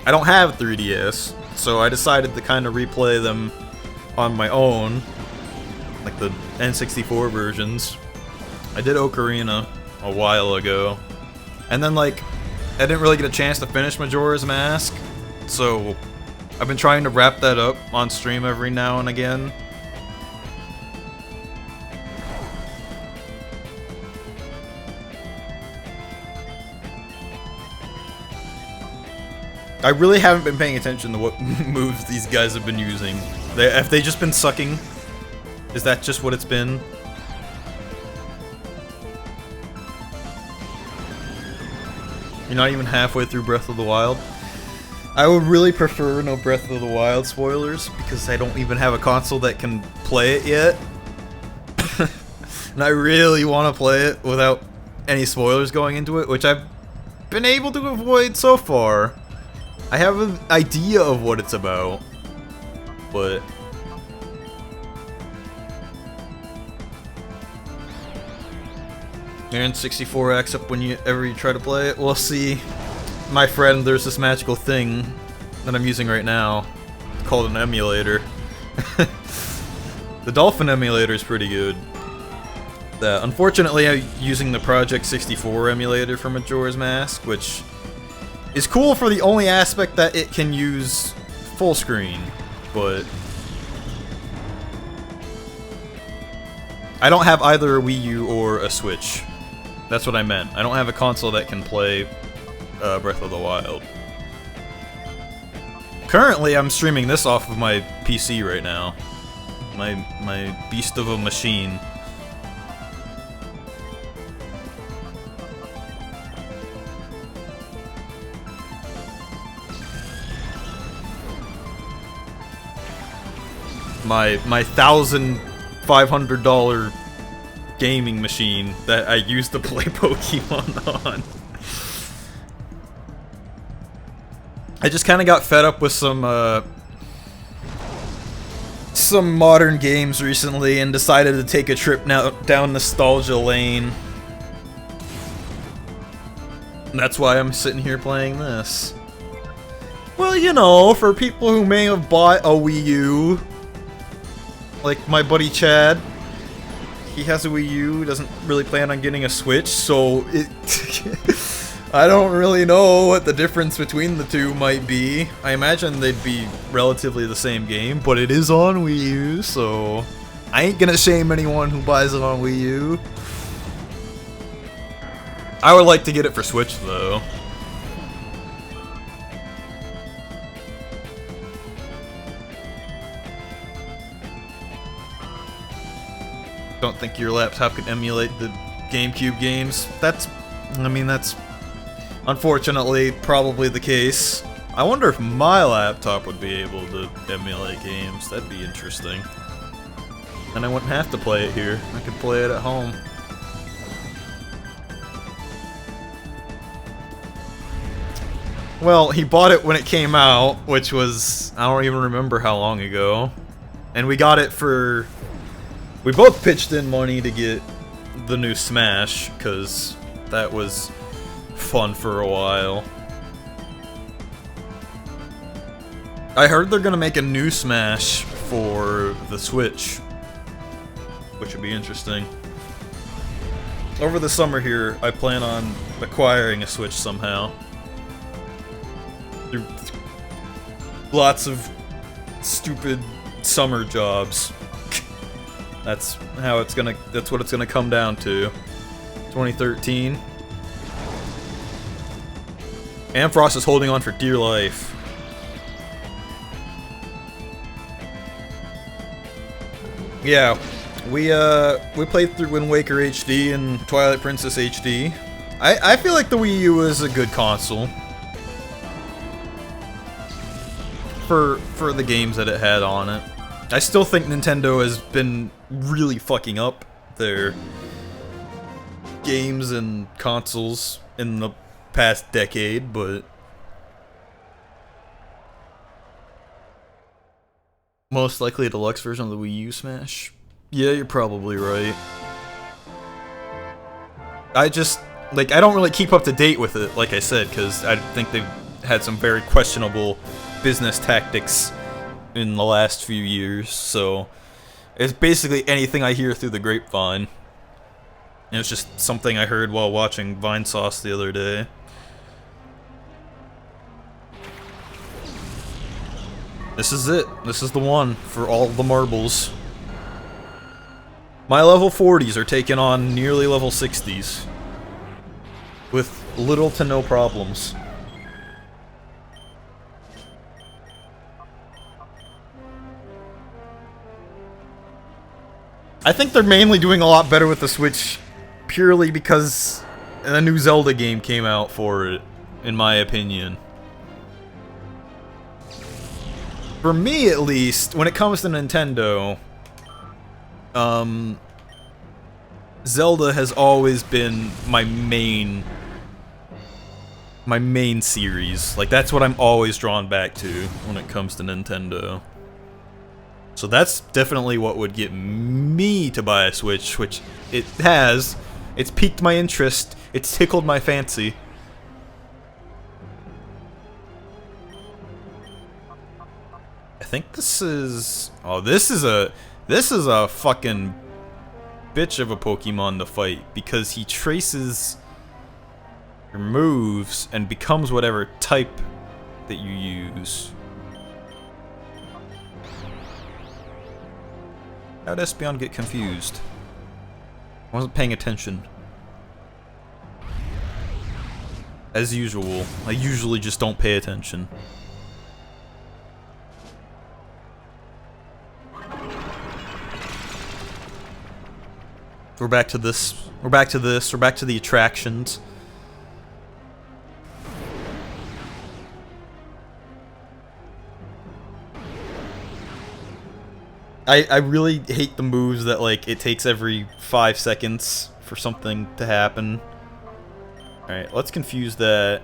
I don't have 3DS, so I decided to kind of replay them on my own, like the N64 versions. I did Ocarina a while ago, and then like I didn't really get a chance to finish Majora's Mask, so I've been trying to wrap that up on stream every now and again. I really haven't been paying attention to what moves these guys have been using. Have they just been sucking? Is that just what it's been? You're not even halfway through Breath of the Wild? I would really prefer no Breath of the Wild spoilers, because I don't even have a console that can play it yet. And I really want to play it without any spoilers going into it, which I've been able to avoid so far. I have an idea of what it's about, but N64 acts up whenever you try to play it. Well, see, my friend, there's this magical thing that I'm using right now called an emulator. The Dolphin emulator is pretty good. Unfortunately, I'm using the Project 64 emulator for Majora's Mask, which is cool for the only aspect that it can use full screen, but I don't have either a Wii U or a Switch. That's what I meant. I don't have a console that can play Breath of the Wild. Currently, I'm streaming this off of my PC right now. My beast of a machine. My $1,500 gaming machine that I used to play Pokemon on. I just kind of got fed up with some modern games recently and decided to take a trip down nostalgia lane. And that's why I'm sitting here playing this. Well, you know, for people who may have bought a Wii U, like my buddy Chad, he has a Wii U, doesn't really plan on getting a Switch, so I don't really know what the difference between the two might be. I imagine they'd be relatively the same game, but it is on Wii U, so I ain't gonna shame anyone who buys it on Wii U. I would like to get it for Switch, though. Don't think your laptop can emulate the GameCube games. That's unfortunately probably the case. I wonder if my laptop would be able to emulate games. That'd be interesting. And I wouldn't have to play it here. I could play it at home. Well, he bought it when it came out, which was, I don't even remember how long ago. And we got it for... We both pitched in money to get the new Smash, because that was fun for a while. I heard they're gonna make a new Smash for the Switch, which would be interesting. Over the summer here, I plan on acquiring a Switch somehow. Through lots of stupid summer jobs. That's how it's gonna. That's what it's gonna come down to. 2013. Amfrost is holding on for dear life. Yeah, we played through Wind Waker HD and Twilight Princess HD. I feel like the Wii U is a good console for the games that it had on it. I still think Nintendo has been really fucking up their games and consoles in the past decade, but most likely a deluxe version of the Wii U Smash? Yeah, you're probably right. I just, like, I don't really keep up to date with it, like I said, because I think they've had some very questionable business tactics in the last few years, so it's basically anything I hear through the grapevine. And it's just something I heard while watching Vinesauce the other day. This is it. This is the one for all the marbles. My level 40s are taking on nearly level 60s. With little to no problems. I think they're mainly doing a lot better with the Switch purely because a new Zelda game came out for it, in my opinion. For me, at least, when it comes to Nintendo, Zelda has always been my main series. Like, that's what I'm always drawn back to when it comes to Nintendo. So that's definitely what would get me to buy a Switch, which it has. It's piqued my interest. It's tickled my fancy. I think this is... Oh, this is a fucking bitch of a Pokemon to fight, because he traces your moves and becomes whatever type that you use. How'd Espeon get confused? I wasn't paying attention. As usual, I usually just don't pay attention. We're back to this. We're back to this. We're back to the attractions. I really hate the moves that, like, it takes every 5 seconds for something to happen. Alright, let's confuse that.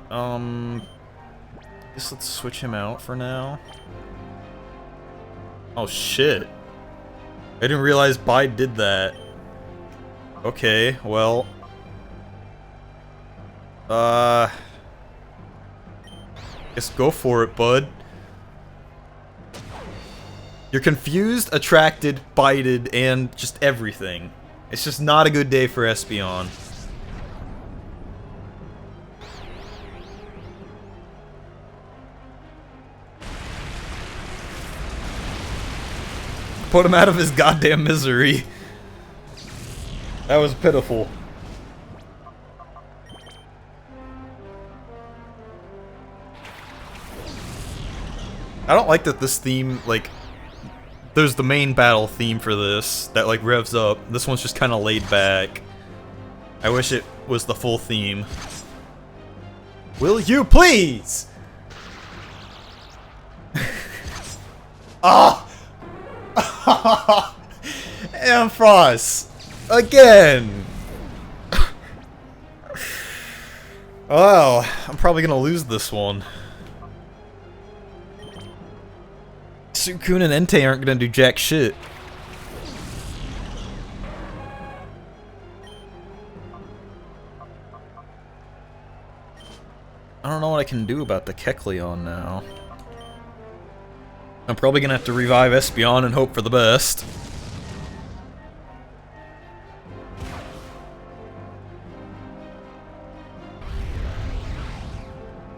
Guess let's switch him out for now. Oh shit. I didn't realize Bide did that. Okay, well. Guess go for it, bud. You're confused, attracted, bited, and just everything. It's just not a good day for Espeon. Put him out of his goddamn misery. That was pitiful. I don't like that this theme, like, there's the main battle theme for this that, like, revs up. This one's just kind of laid back. I wish it was the full theme. Will you please? Ah! Ampharos! Again! Well, I'm probably gonna lose this one. Suicune and Entei aren't gonna do jack shit. I don't know what I can do about the Kecleon now. I'm probably gonna have to revive Espeon and hope for the best.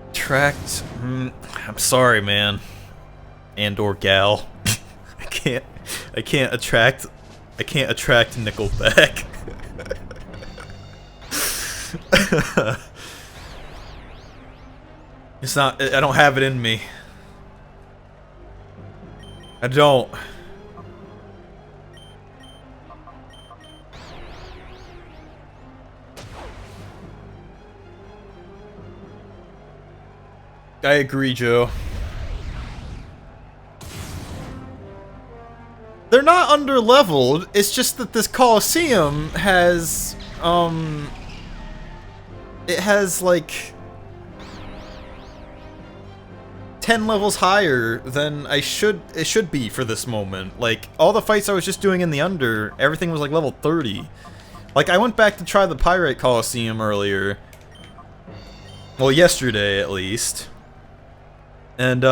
Attract... I'm sorry, man. And/or gal. I can't attract Nickelback. It's not, I don't have it in me. I don't. I agree, Joe. They're not under-leveled, it's just that this Colosseum has, it has, like, 10 levels higher than it should be for this moment. Like, all the fights I was just doing in the Under, everything was like level 30. Like, I went back to try the Pyrite Colosseum earlier. Well, yesterday at least. And,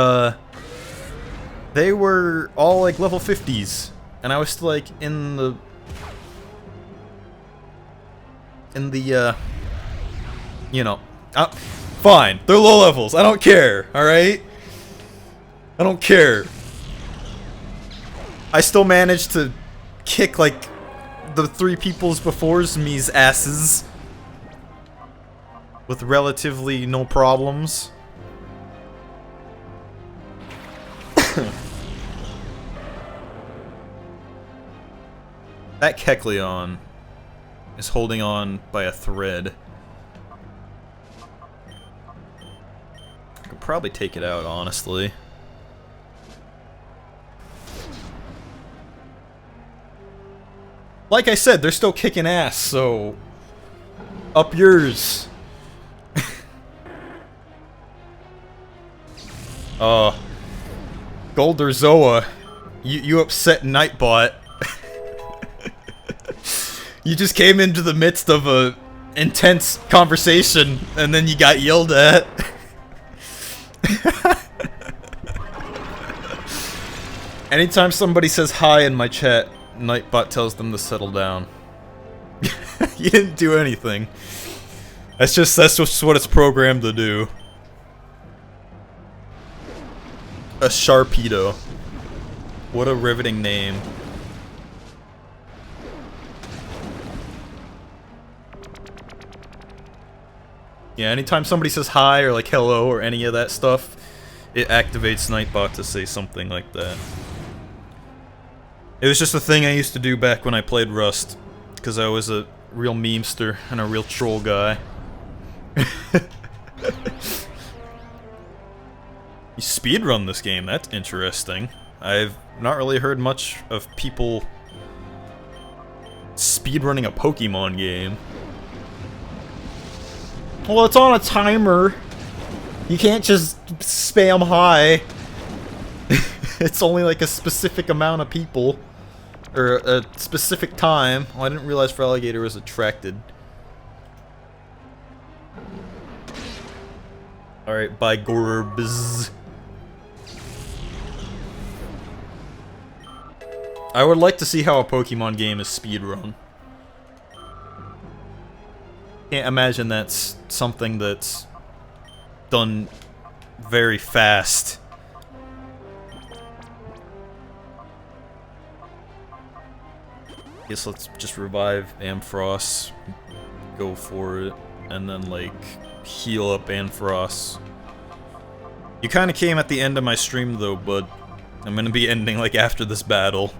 they were all like level 50s. And I was still like in the, you know, fine, they're low levels, I don't care, alright? I don't care. I still managed to kick, like, the 3 peoples before me's asses. With relatively no problems. That Kecleon is holding on by a thread. I could probably take it out, honestly. Like I said, they're still kicking ass, so... Up yours! Golderzoa, you upset Nightbot. You just came into the midst of a intense conversation, and then you got yelled at. Anytime somebody says hi in my chat, Nightbot tells them to settle down. You didn't do anything. That's just what it's programmed to do. A Sharpedo. What a riveting name. Yeah, anytime somebody says hi or like hello or any of that stuff, it activates Nightbot to say something like that. It was just a thing I used to do back when I played Rust, because I was a real memester and a real troll guy. You speedrun this game, that's interesting. I've not really heard much of people speedrunning a Pokemon game. Well, it's on a timer. You can't just spam hi. It's only like a specific amount of people. Or a specific time. Oh, I didn't realize Feraligatr was attracted. Alright, bye Gorbs. I would like to see how a Pokemon game is speedrun. Can't imagine that's something that's done very fast. Guess let's just revive Amfrost, go for it, and then like heal up Amfrost. You kind of came at the end of my stream though, bud. I'm gonna be ending like after this battle.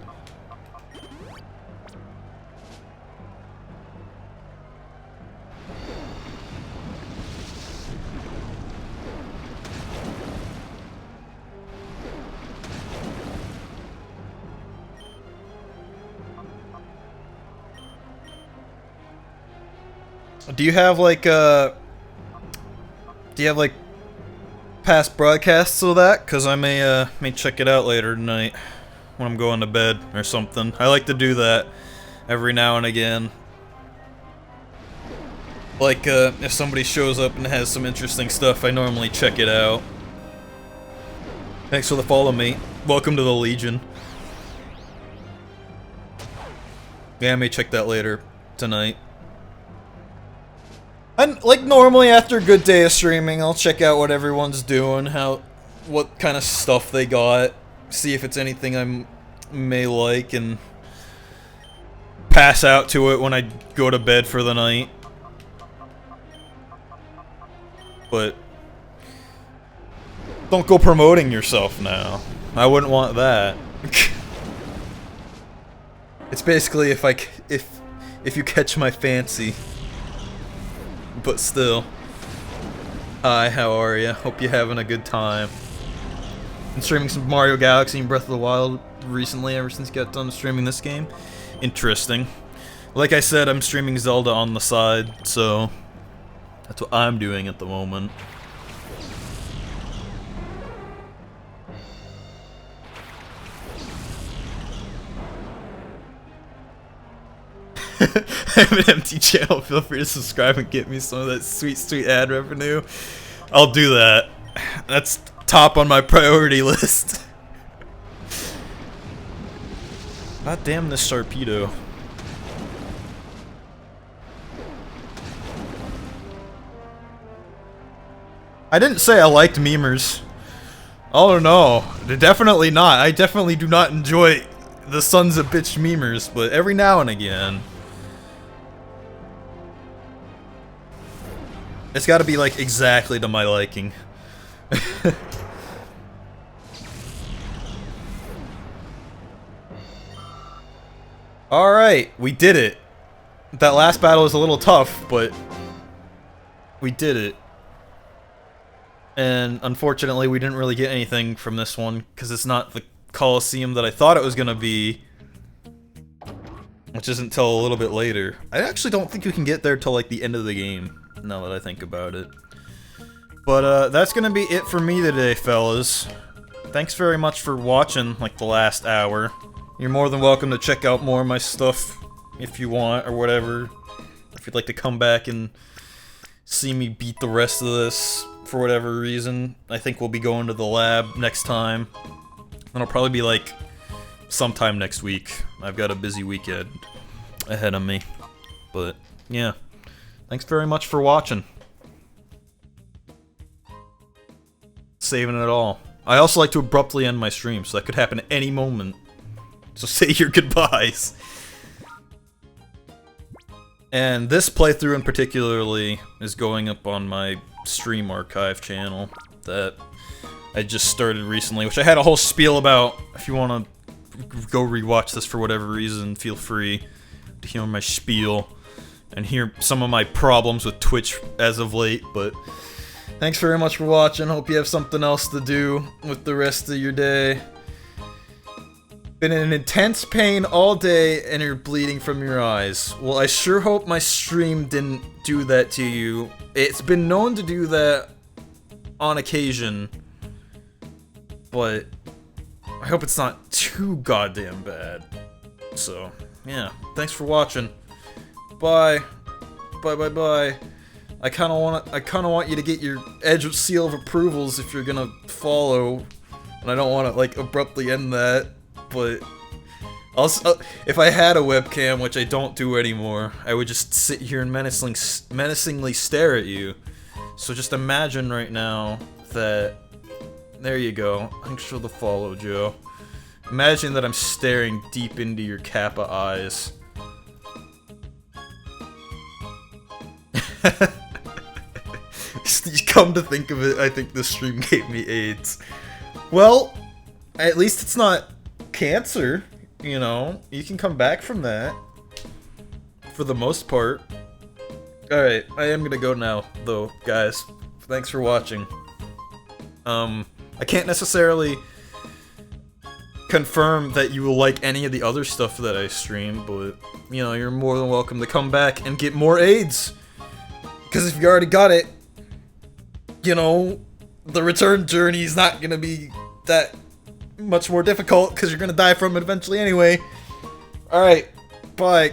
Do you have like past broadcasts of that? Cause I may check it out later tonight when I'm going to bed or something. I like to do that every now and again. Like if somebody shows up and has some interesting stuff, I normally check it out. Thanks for the follow, mate. Welcome to the Legion. Yeah, I may check that later tonight. And like normally after a good day of streaming, I'll check out what everyone's doing, what kind of stuff they got, see if it's anything I may like, and pass out to it when I go to bed for the night. But don't go promoting yourself now. I wouldn't want that. It's basically if you catch my fancy. But still. Hi, how are ya? Hope you're having a good time. Been streaming some Mario Galaxy and Breath of the Wild recently, ever since you got done streaming this game. Interesting. Like I said, I'm streaming Zelda on the side, so that's what I'm doing at the moment. I have an empty channel, feel free to subscribe and get me some of that sweet ad revenue. I'll do that. That's top on my priority list. God damn this Sharpedo. I didn't say I liked memers. Oh no, definitely not. I definitely do not enjoy the sons of bitch memers, but every now and again. It's gotta be like exactly to my liking. Alright, we did it. That last battle was a little tough, but we did it. And unfortunately we didn't really get anything from this one, because it's not the Colosseum that I thought it was gonna be. Which isn't until a little bit later. I actually don't think you can get there till like the end of the game, now that I think about it. But that's gonna be it for me today, fellas. Thanks very much for watching like the last hour. You're more than welcome to check out more of my stuff if you want, or whatever. If you'd like to come back and see me beat the rest of this for whatever reason. I think we'll be going to the lab next time. It'll probably be like sometime next week. I've got a busy weekend ahead of me. But yeah, thanks very much for watching. Saving it all. I also like to abruptly end my stream, so that could happen at any moment. So say your goodbyes. And this playthrough in particularly is going up on my stream archive channel that I just started recently, which I had a whole spiel about. If you want to go rewatch this for whatever reason, feel free to hear my spiel and hear some of my problems with Twitch as of late. But thanks very much for watching. Hope you have something else to do with the rest of your day. Been in intense pain all day and you're bleeding from your eyes. Well, I sure hope my stream didn't do that to you. It's been known to do that on occasion, but I hope it's not too goddamn bad. So, yeah, thanks for watching. Bye. Bye bye bye. I kinda want you to get your edge seal of approvals if you're gonna follow. And I don't wanna like abruptly end that. But also, if I had a webcam, which I don't do anymore, I would just sit here and menacingly stare at you. So just imagine right now that... There you go. Thanks for the follow, Joe. Imagine that I'm staring deep into your Kappa eyes. Come to think of it, I think this stream gave me AIDS. Well, at least it's not cancer, you know? You can come back from that. For the most part. Alright, I am gonna go now, though, guys. Thanks for watching. I can't necessarily confirm that you will like any of the other stuff that I stream, but, you know, you're more than welcome to come back and get more AIDS. Because if you already got it, you know, the return journey is not gonna be that much more difficult, because you're gonna die from it eventually anyway. Alright, bye.